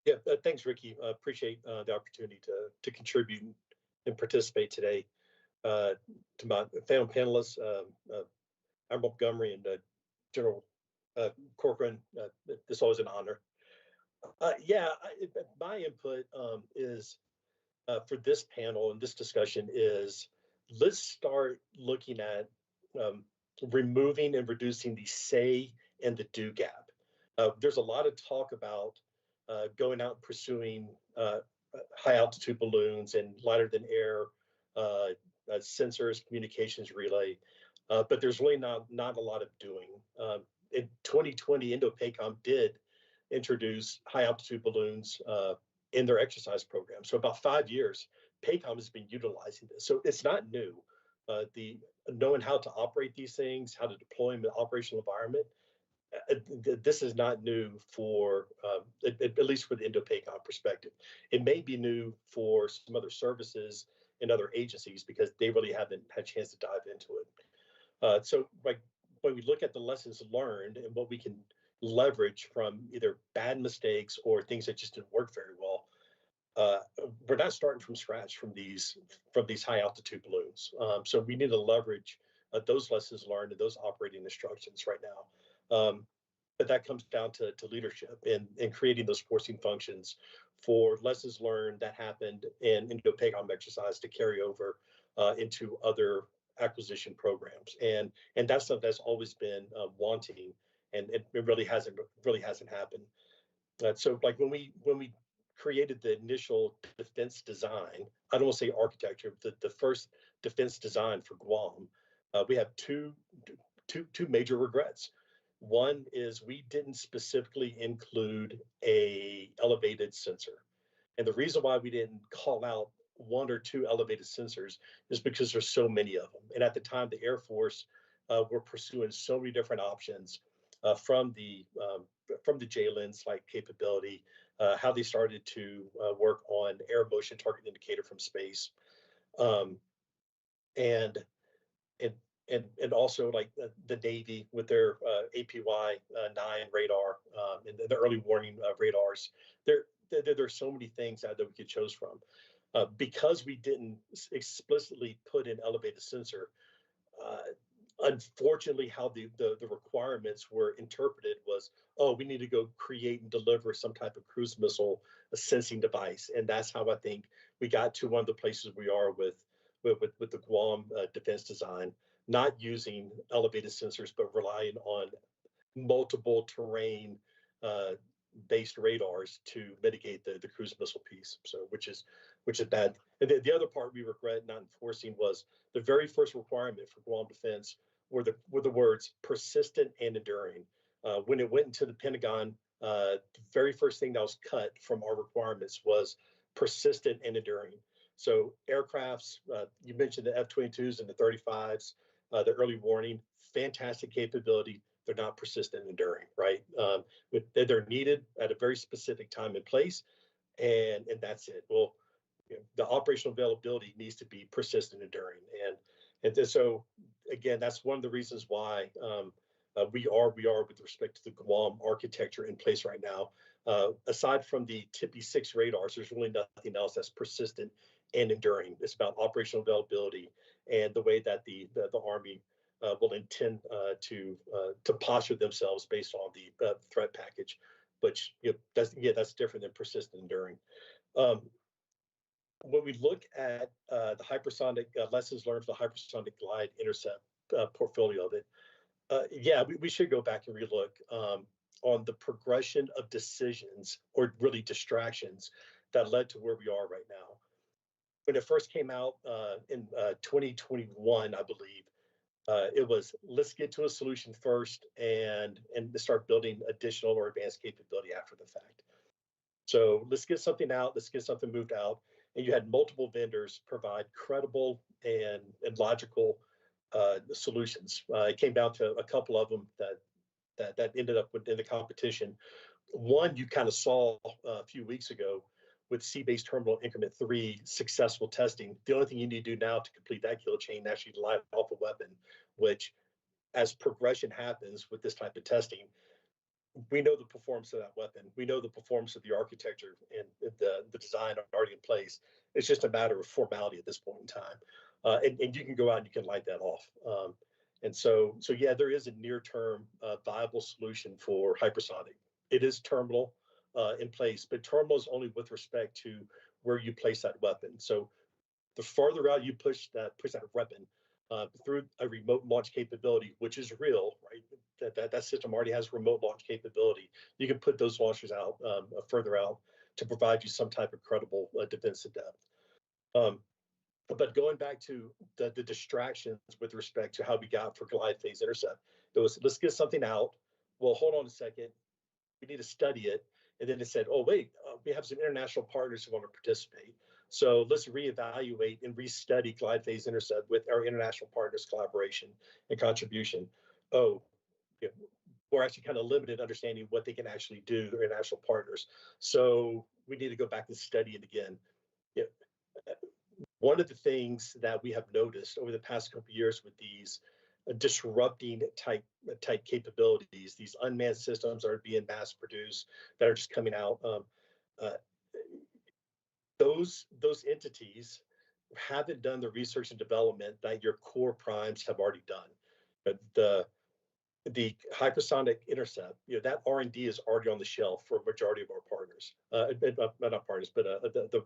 Yeah, thanks, Ricky. Appreciate the opportunity to contribute and participate today. To my fellow panelists, Admiral Montgomery and General Corcoran, it's always an honor. My input is for this panel and this discussion is let's start looking at removing and reducing the say and the do gap. There's a lot of talk about going out and pursuing high altitude balloons and lighter than air sensors, communications relay, but there's really not a lot of doing. In 2020, INDOPACOM did introduce high altitude balloons in their exercise program. So about 5 years, PACOM has been utilizing this. So it's not new. The knowing how to operate these things, how to deploy them in the operational environment, this is not new for, at least for the INDOPACOM perspective. It may be new for some other services and other agencies because they really haven't had a chance to dive into it. So like when we look at the lessons learned and what we can leverage from either bad mistakes or things that just didn't work very well, we're not starting from scratch from these high altitude balloons. So we need to leverage those lessons learned and those operating instructions right now. But that comes down to leadership and creating those forcing functions for lessons learned that happened in INDOPACOM exercise to carry over into other acquisition programs. And that's something that's always been wanting, and it really hasn't happened. So like when we created the initial defense design, I don't want to say architecture, but the first defense design for Guam, we have two major regrets. One is we didn't specifically include a elevated sensor. And the reason why we didn't call out one or two elevated sensors is because there's so many of them. And at the time, the Air Force were pursuing so many different options from the JLENS like capability, how they started to work on air motion target indicator from space. and and also like the Navy with their APY 9 radar and the early warning radars. There's so many things that we could choose from. Because we didn't explicitly put in elevated sensor, unfortunately, how the requirements were interpreted was, oh, we need to go create and deliver some type of cruise missile sensing device, and that's how I think we got to one of the places we are with the Guam defense design, not using elevated sensors, but relying on multiple terrain based radars to mitigate the cruise missile piece. So which is bad. And the other part we regret not enforcing was the very first requirement for Guam defense were the words persistent and enduring. When it went into the Pentagon, the very first thing that was cut from our requirements was persistent and enduring. So aircrafts, you mentioned the F-22s and the 35s, the early warning, fantastic capability. They're not persistent and enduring, right? They're needed at a very specific time and place, and that's it. Well, the operational availability needs to be persistent and enduring, and so again, that's one of the reasons why we are with respect to the Guam architecture in place right now. Aside from the TIPI 6 radars, there's really nothing else that's persistent and enduring. It's about operational availability and the way that the Army will intend to posture themselves based on the threat package, which that's different than persistent enduring. When we look at the hypersonic lessons learned for the hypersonic glide intercept portfolio of it, we should go back and relook on the progression of decisions or really distractions that led to where we are right now. When it first came out in 2021, I believe, it was let's get to a solution first and start building additional or advanced capability after the fact. So let's get something out, let's get something moved out. And you had multiple vendors provide credible and logical solutions. It came down to a couple of them that ended up within the competition. One you kind of saw a few weeks ago with Sea-Based Terminal Increment 3 successful testing. The only thing you need to do now to complete that kill chain, actually light off a weapon, which as progression happens with this type of testing, we know the performance of that weapon. We know the performance of the architecture and the design are already in place. It's just a matter of formality at this point in time. And you can go out and you can light that off. And so yeah, there is a near-term viable solution for hypersonic. It is terminal in place, but terminal is only with respect to where you place that weapon. So the farther out you push that weapon through a remote launch capability, which is real, right? That system already has remote launch capability. You can put those launchers out further out to provide you some type of credible defensive depth. But going back to the distractions with respect to how we got for glide phase intercept, it was let's get something out. Well, hold on a second. We need to study it. And then it said, oh, wait, we have some international partners who want to participate. So let's reevaluate and restudy glide phase intercept with our international partners' collaboration and contribution. Oh, we're actually kind of limited understanding what they can actually do, their international partners. So we need to go back and study it again. One of the things that we have noticed over the past couple of years with these disrupting type capabilities, these unmanned systems that are being mass produced, that are just coming out, those entities haven't done the research and development that your core primes have already done. The hypersonic intercept, that R&D is already on the shelf for a majority of our partners, not partners, but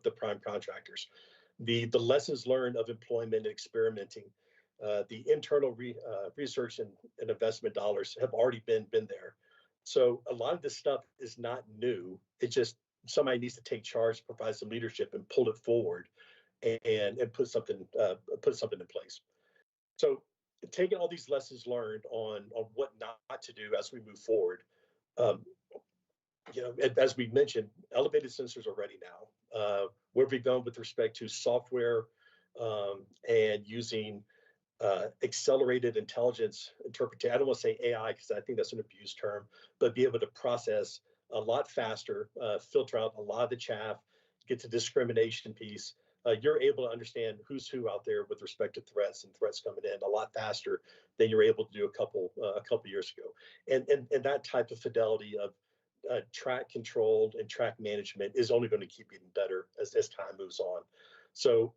the prime contractors. The lessons learned of employment and experimenting, the internal research and investment dollars have already been there. So a lot of this stuff is not new. It's just somebody needs to take charge, provide some leadership, and pull it forward, and put something in place. So taking all these lessons learned on what not to do as we move forward, as we mentioned, elevated sensors are ready now. Where have we gone with respect to software and using accelerated intelligence interpretation? I don't want to say AI because I think that's an abused term, but be able to process a lot faster, filter out a lot of the chaff, get to discrimination piece, you're able to understand who's who out there with respect to threats and threats coming in a lot faster than you're able to do a couple years ago. And that type of fidelity of track controlled and track management is only going to keep getting better as time moves on. So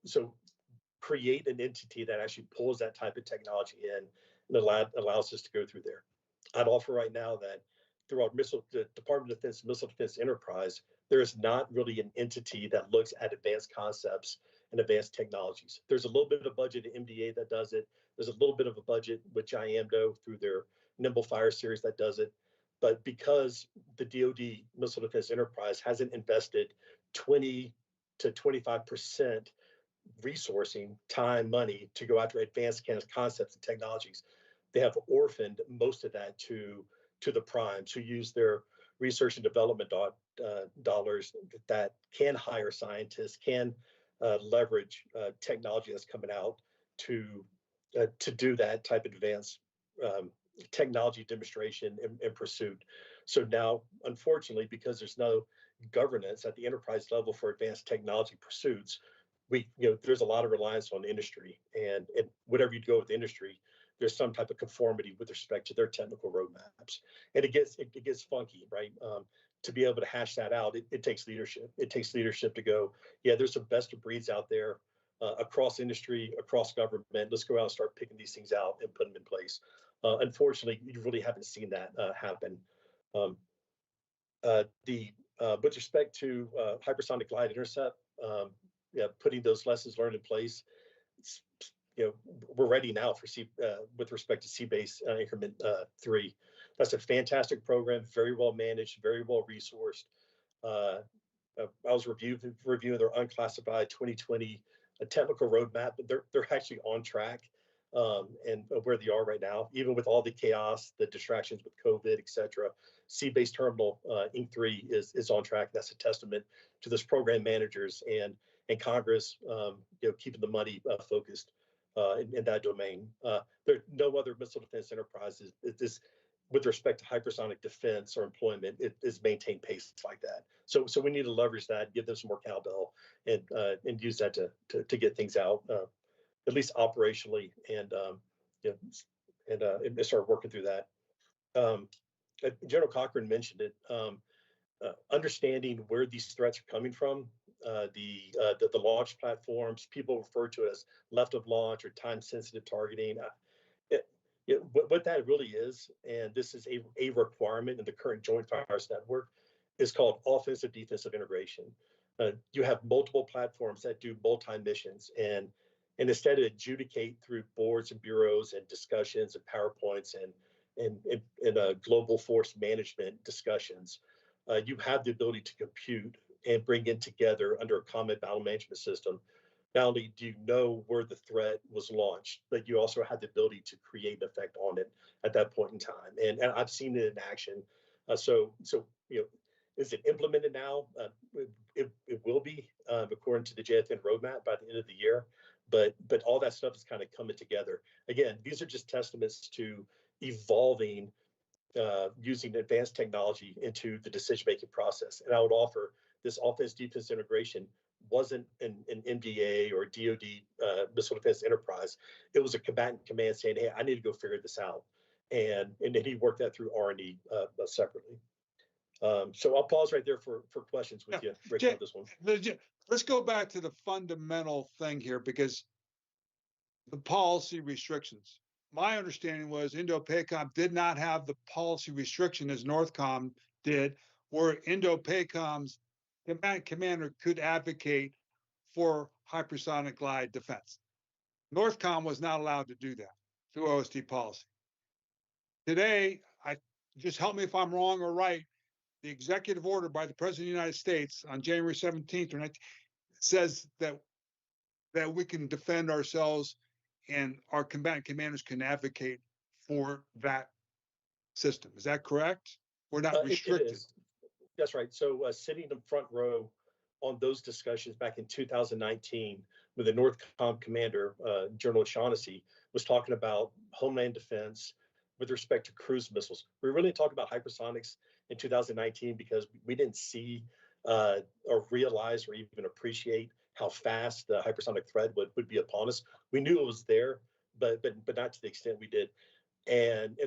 create an entity that actually pulls that type of technology in and allows us to go through there. I'd offer right now that through the Department of Defense Missile Defense Enterprise, there is not really an entity that looks at advanced concepts and advanced technologies. There's a little bit of budget at MDA that does it. There's a little bit of a budget with GIAMDO through their Nimble Fire series that does it. But because the DoD Missile Defense Enterprise hasn't invested 20 to 25% resourcing, time, money to go after advanced concepts and technologies, they have orphaned most of that to the primes who use their research and development dollars that can hire scientists, can leverage technology that's coming out to do that type of advanced technology demonstration and pursuit. So now, unfortunately, because there's no governance at the enterprise level for advanced technology pursuits, there's a lot of reliance on industry, and whatever you go with industry, there's some type of conformity with respect to their technical roadmaps, and it gets funky, right? To be able to hash that out, it takes leadership. It takes leadership to go, yeah, there's some best of breeds out there across industry, across government. Let's go out and start picking these things out and put them in place. Unfortunately, you really haven't seen that happen. With respect to hypersonic glide intercept, putting those lessons learned in place, we're ready now for with respect to Sea-Base Increment 3. That's a fantastic program, very well managed, very well resourced. I was reviewing their unclassified 2020 technical roadmap, but they're actually on track and where they are right now, even with all the chaos, the distractions with COVID, et cetera. Sea-Base Terminal Inc. 3 is on track. That's a testament to this program managers and Congress, keeping the money focused in that domain. There no other missile defense enterprises with respect to hypersonic defense or employment, it is maintained pace like that. So we need to leverage that, give them some more cowbell, and use that to get things out, at least operationally, and start working through that. General Corcoran mentioned it. Understanding where these threats are coming from, the launch platforms, people refer to it as left of launch or time-sensitive targeting. What that really is, and this is a requirement in the current Joint Fires Network, is called offensive defensive integration. You have multiple platforms that do multi-missions, and instead of adjudicate through boards and bureaus and discussions and PowerPoints and global force management discussions, you have the ability to compute and bring it together under a common battle management system. Not only do you know where the threat was launched, but you also have the ability to create an effect on it at that point in time. And I've seen it in action. So is it implemented now? It will be, according to the JFN roadmap, by the end of the year. But all that stuff is kind of coming together. Again, these are just testaments to evolving, using advanced technology into the decision-making process. And I would offer this offense-defense integration wasn't an MDAA or DoD missile defense enterprise. It was a combatant command saying, "Hey, I need to go figure this out," and then he worked that through R&D separately. So I'll pause right there for questions with you, Rick, on this one. Let's go back to the fundamental thing here, because the policy restrictions. My understanding was INDOPACOM did not have the policy restriction as NORTHCOM did, where INDOPACOM's commander could advocate for hypersonic glide defense. NORTHCOM was not allowed to do that through OSD policy. Today, just help me if I'm wrong or right, the executive order by the President of the United States on January 17th or 19th says that we can defend ourselves and our combatant commanders can advocate for that system. Is that correct? We're not restricted. It is. That's right. So sitting in front row on those discussions back in 2019 with the NORTHCOM commander, General O'Shaughnessy, was talking about homeland defense with respect to cruise missiles. We really talked about hypersonics in 2019 because we didn't see or realize or even appreciate how fast the hypersonic threat would be upon us. We knew it was there, but not to the extent we did. And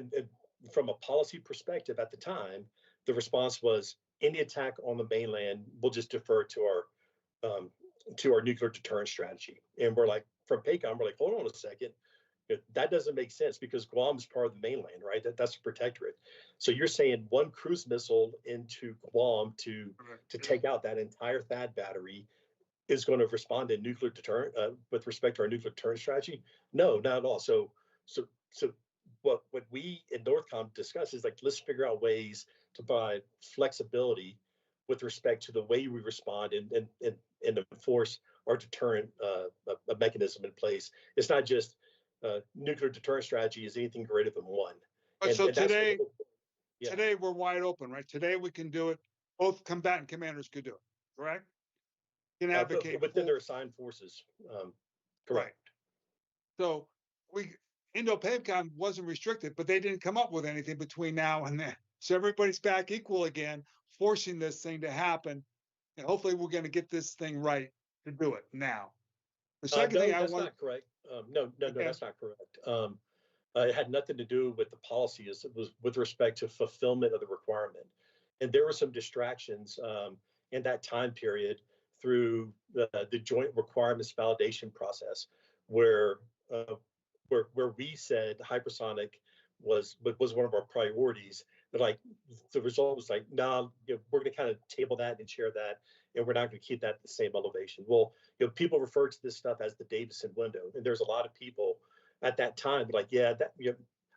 from a policy perspective at the time, the response was any attack on the mainland, we'll just defer to our nuclear deterrence strategy. And we're like, from PACOM, we're like, hold on a second. That doesn't make sense because Guam is part of the mainland, right? That's a protectorate. So you're saying one cruise missile into Guam to take out that entire THAAD battery is going to respond to nuclear deterrent with respect to our nuclear deterrent strategy? No, not at all. So what we in NORTHCOM discuss is like, let's figure out ways to provide flexibility with respect to the way we respond and enforce our deterrent a mechanism in place. It's not just nuclear deterrent strategy is anything greater than one. So today we're wide open, right? Today we can do it. Both combatant commanders could do it, correct? Can advocate within their assigned forces. Correct. So INDOPACOM wasn't restricted, but they didn't come up with anything between now and then. So everybody's back equal again, forcing this thing to happen. And hopefully we're going to get this thing right to do it now. The second thing that's not correct. No, that's not correct. It had nothing to do with the policy. It was with respect to fulfillment of the requirement. And there were some distractions in that time period through the joint requirements validation process, where we said hypersonic was one of our priorities, but like the result was like, nah, we're going to kind of table that and share that, and we're not going to keep that at the same elevation. Well, people refer to this stuff as the Davison window, and there's a lot of people at that time like, yeah, that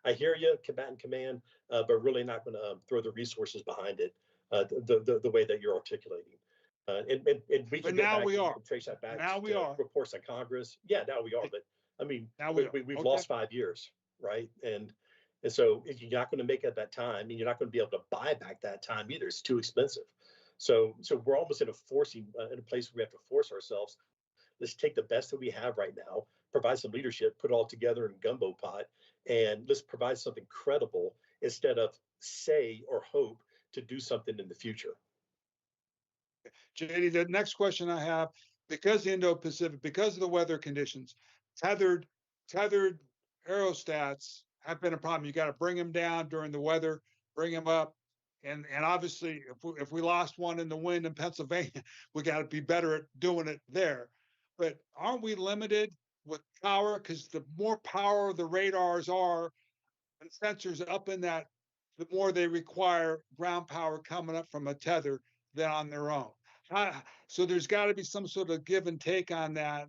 I hear you, combatant command, but really not going to throw the resources behind it the way that you're articulating. And we can trace that back to reports on Congress. Yeah, now we are, but I mean, we've lost 5 years, right? And so you're not going to make it at that time, and you're not going to be able to buy back that time either. It's too expensive. So we're almost in a place where we have to force ourselves. Let's take the best that we have right now, provide some leadership, put it all together in a gumbo pot, and let's provide something credible instead of say or hope to do something in the future. JD, the next question I have, because the Indo-Pacific, because of the weather conditions, tethered aerostats have been a problem. You got to bring them down during the weather, bring them up. And obviously, if we lost one in the wind in Pennsylvania, we got to be better at doing it there. But aren't we limited with power? Because the more power the radars are and sensors up in that, the more they require ground power coming up from a tether than on their own. So there's got to be some sort of give and take on that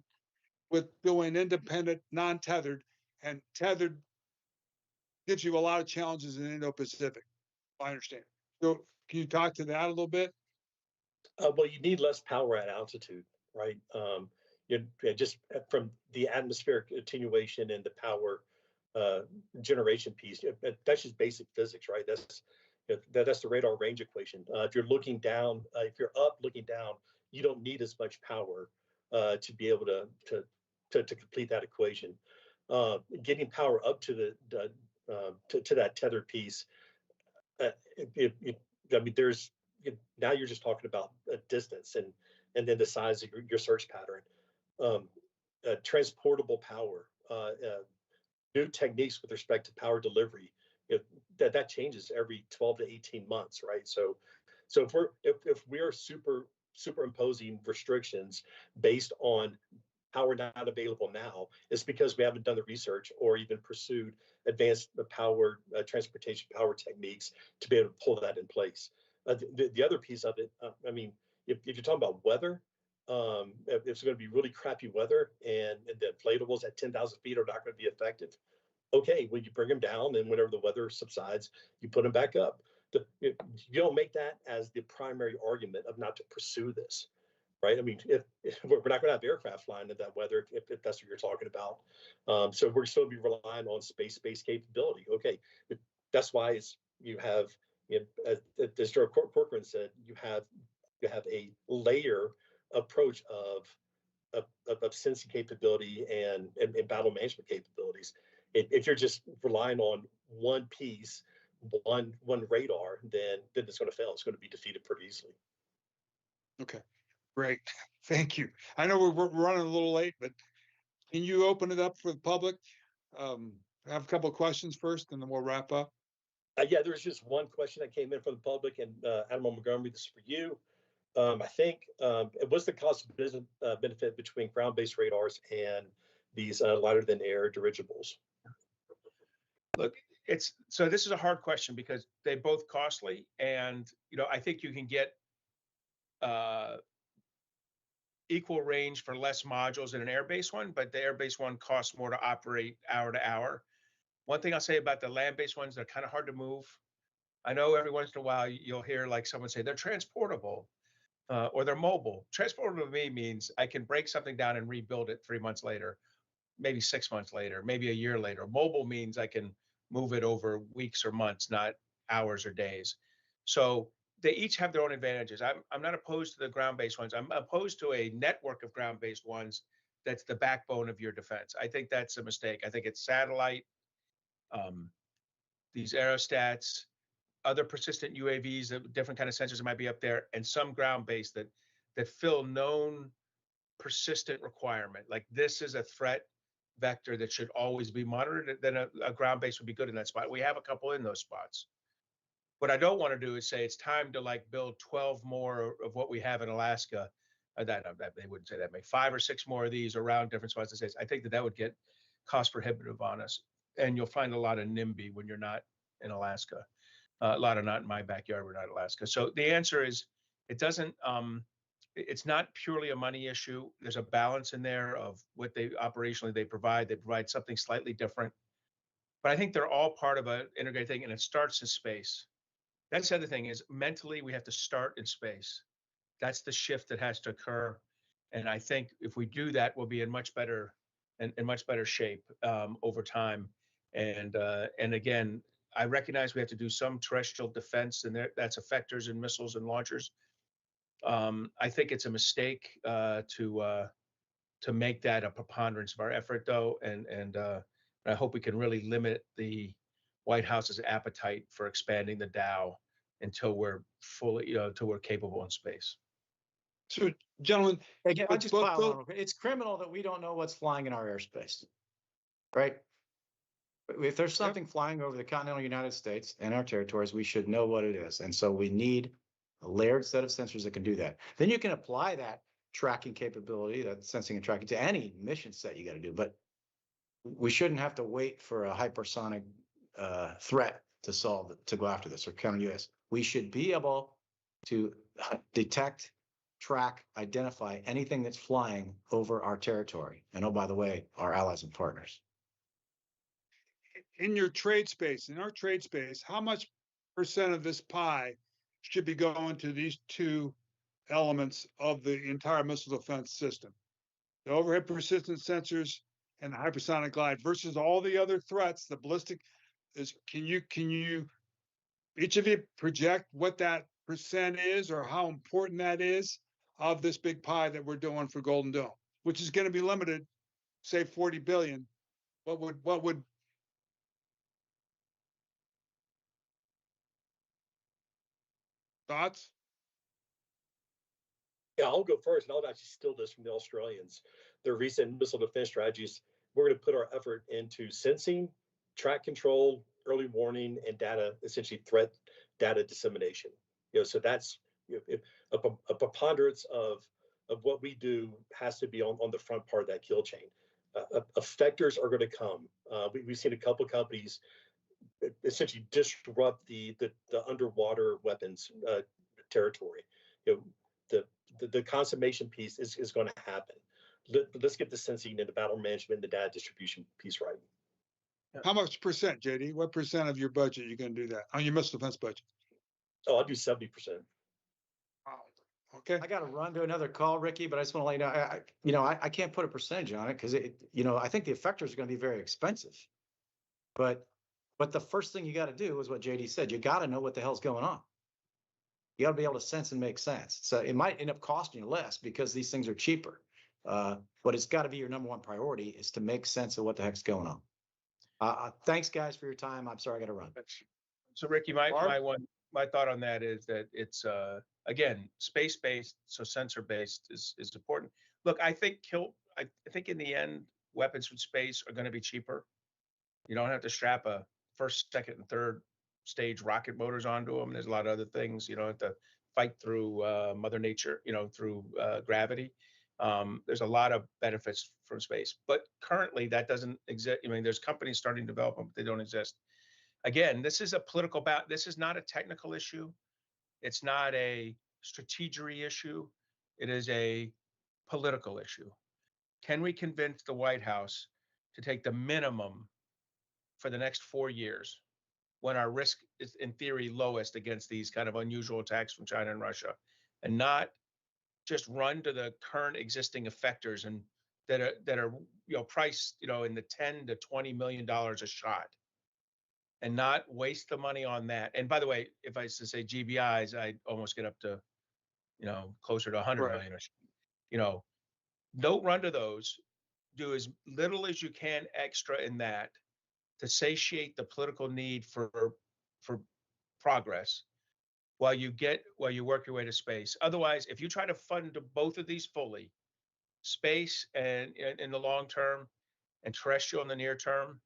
with doing independent, non-tethered, and tethered gives you a lot of challenges in Indo-Pacific, I understand. So can you talk to that a little bit? Well, you need less power at altitude, right? Just from the atmospheric attenuation and the power generation piece, that's just basic physics, right? That's the radar range equation. If you're looking down, if you're up looking down, you don't need as much power to be able to complete that equation. Getting power up to to that tethered piece, I mean, there's now you're just talking about a distance and then the size of your search pattern. Transportable power, new techniques with respect to power delivery. That changes every 12 to 18 months, right? So if we're superimposing restrictions based on power not available now, it's because we haven't done the research or even pursued advanced power transportation power techniques to be able to pull that in place. The other piece of it, I mean, if you're talking about weather, if it's going to be really crappy weather and the inflatables at 10,000 feet are not going to be effective, okay, well, you bring them down, and whenever the weather subsides, you put them back up. You don't make that as the primary argument of not to pursue this, right? I mean, if we're not going to have aircraft flying in that weather, if that's what you're talking about. So we're still be relying on space capability. Okay, that's why you have, as Joe Corcoran said, you have a layer approach of sensing capability and battle management capabilities. If you're just relying on one piece, one radar, then it's going to fail. It's going to be defeated pretty easily. Okay. Great. Thank you. I know we're running a little late, but can you open it up for the public? I have a couple of questions first, and then we'll wrap up. Yeah, there's just one question that came in from the public, and Admiral Montgomery, this is for you. I think what's the cost of business benefit between ground-based radars and these lighter than air dirigibles? Look, so this is a hard question because they're both costly, and I think you can get equal range for less modules in an air-based one, but the air-based one costs more to operate hour to hour. One thing I'll say about the land-based ones, they're kind of hard to move. I know every once in a while you'll hear like someone say they're transportable or they're mobile. Transportable to me means I can break something down and rebuild it 3 months later, maybe 6 months later, maybe a year later. Mobile means I can move it over weeks or months, not hours or days. So they each have their own advantages. I'm not opposed to the ground-based ones. I'm opposed to a network of ground-based ones that's the backbone of your defense. I think that's a mistake. I think it's satellite, these aerostats, other persistent UAVs, different kind of sensors that might be up there, and some ground-based that fill known persistent requirement. Like this is a threat vector that should always be monitored. Then a ground-based would be good in that spot. We have a couple in those spots. What I don't want to do is say it's time to like build 12 more of what we have in Alaska. That they wouldn't say that. Make 5 or 6 more of these around different spots. I think that would get cost prohibitive on us, and you'll find a lot of NIMBY when you're not in Alaska. A lot of not in my backyard. We're not in Alaska. So the answer is it doesn't. It's not purely a money issue. There's a balance in there of what they operationally they provide. They provide something slightly different, but I think they're all part of an integrated thing, and it starts in space. That's the other thing is mentally we have to start in space. That's the shift that has to occur, and I think if we do that, we'll be in much better shape over time. And again, I recognize we have to do some terrestrial defense, and that's effectors and missiles and launchers. I think it's a mistake to make that a preponderance of our effort, though, and I hope we can really limit the White House's appetite for expanding the Dow until we're fully, until we're capable in space. So, gentlemen, again, I just pile on. It's criminal that we don't know what's flying in our airspace, right? If there's something flying over the continental United States and our territories, we should know what it is. And so we need a layered set of sensors that can do that. Then you can apply that tracking capability, that sensing and tracking, to any mission set you got to do. But we shouldn't have to wait for a hypersonic threat to go after this or counter US. We should be able to detect, track, identify anything that's flying over our territory. And oh, by the way, our allies and partners. In your trade space, in our trade space, how much percent of this pie should be going to these two elements of the entire missile defense system? The overhead persistent sensors and the hypersonic glide versus all the other threats, the ballistic can you each of you project what that percent is or how important that is of this big pie that we're doing for Golden Dome, which is going to be limited, say 40 billion. What would thoughts? Yeah, I'll go first, and I'll actually steal this from the Australians. Their recent missile defense strategies, we're going to put our effort into sensing, track control, early warning, and data, essentially threat data dissemination. So that's a preponderance of what we do has to be on the front part of that kill chain. Effectors are going to come. We've seen a couple of companies essentially disrupt the underwater weapons territory. The consummation piece is going to happen. Let's get the sensing and the battle management and the data distribution piece right. How much percent, JD? What percent of your budget are you going to do that on your missile defense budget? Oh, I'll do 70%. Okay. I got to run to another call, Ricky, but I just want to let you know, I can't put a percentage on it because I think the effectors are going to be very expensive. But the first thing you got to do is what JD said. You got to know what the hell's going on. You got to be able to sense and make sense. So it might end up costing you less because these things are cheaper. But it's got to be your number one priority is to make sense of what the heck's going on. Thanks, guys, for your time. I'm sorry I got to run. So, Ricky, my thought on that is that it's again, space-based, so sensor-based is important. Look, I think in the end, weapons from space are going to be cheaper. You don't have to strap a first, second, and third stage rocket motors onto them. There's a lot of other things. You don't have to fight through Mother Nature, through gravity. There's a lot of benefits from space, but currently that doesn't exist. I mean, there's companies starting to develop them, but they don't exist. Again, this is a political this is not a technical issue. It's not a strategery issue. It is a political issue. Can we convince the White House to take the minimum for the next 4 years when our risk is in theory lowest against these kind of unusual attacks from China and Russia, and not just run to the current existing effectors and that are priced in the $10 to $20 million a shot, and not waste the money on that. And by the way, if I used to say GBIs, I'd almost get up to closer to 100 million or don't run to those. Do as little as you can extra in that to satiate the political need for progress while you work your way to space. Otherwise, if you try to fund both of these fully, space and in the long term and terrestrial in the near term,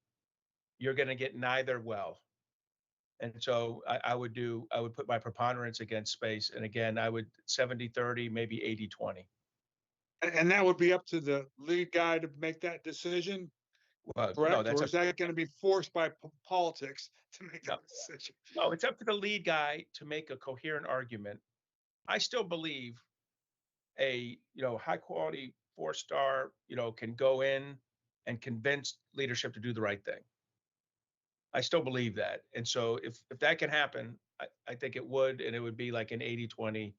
you're going to get neither well. And so I would put my preponderance against space. And again, I would 70-30, maybe 80-20. And that would be up to the lead guy to make that decision, Well, correct? no, Or is that going to be forced by politics to make that decision? No, it's up to the lead guy to make a coherent argument. I still believe a high quality 4-star can go in and convince leadership to do the right thing. I still believe that. And so if that can happen, I think it would, and it would be like an 80-20,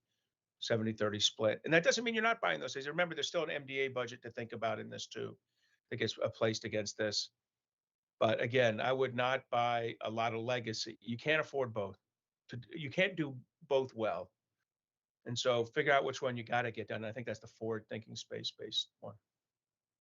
70-30 split. And that doesn't mean you're not buying those things. Remember, there's still an MDA budget to think about in this too, that gets placed against this. But again, I would not buy a lot of legacy. You can't afford both. You can't do both well. And so figure out which one you got to get done. I think that's the forward-thinking space-based one.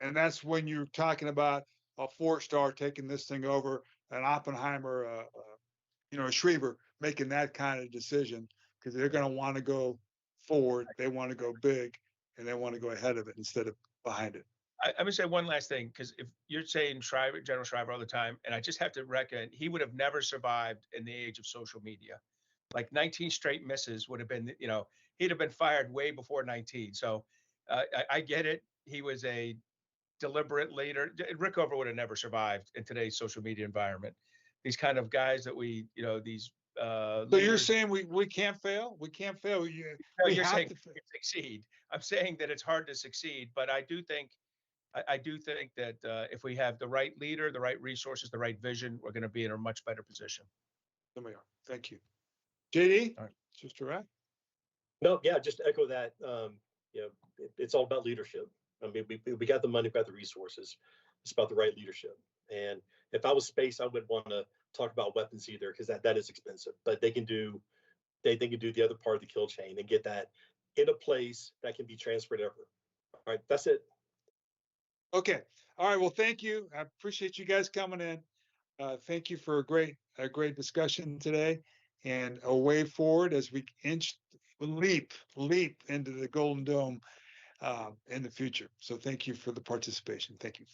And that's when you're talking about a 4-star taking this thing over, an Oppenheimer, a Schriever making that kind of decision, because they're going to want to go forward. They want to go big, and they want to go ahead of it instead of behind it. I'm going to say one last thing, because if you're saying General Shriver all the time, and I just have to reckon, he would have never survived in the age of social media. Like 19 straight misses would have been, he'd have been fired way before 19. So I get it. He was a deliberate leader. Rickover would have never survived in today's social media environment. These kind of guys that these. So you're saying we can't fail? We can't fail. You're saying we can succeed. I'm saying that it's hard to succeed, but I do think that if we have the right leader, the right resources, the right vision, we're going to be in a much better position. There we are. Thank you. JD, all right. Just to wrap. No, yeah, just to echo that. It's all about leadership. I mean, we got the money, we got the resources. It's about the right leadership. And if I was space, I wouldn't want to talk about weapons either, because that is expensive. But they can do the other part of the kill chain and get that in a place that can be transferred over. All right, that's it. Okay. All right. Well, thank you. I appreciate you guys coming in. Thank you for a great discussion today, and a way forward as we leap into the Golden Dome in the future. So thank you for the participation. Thank you.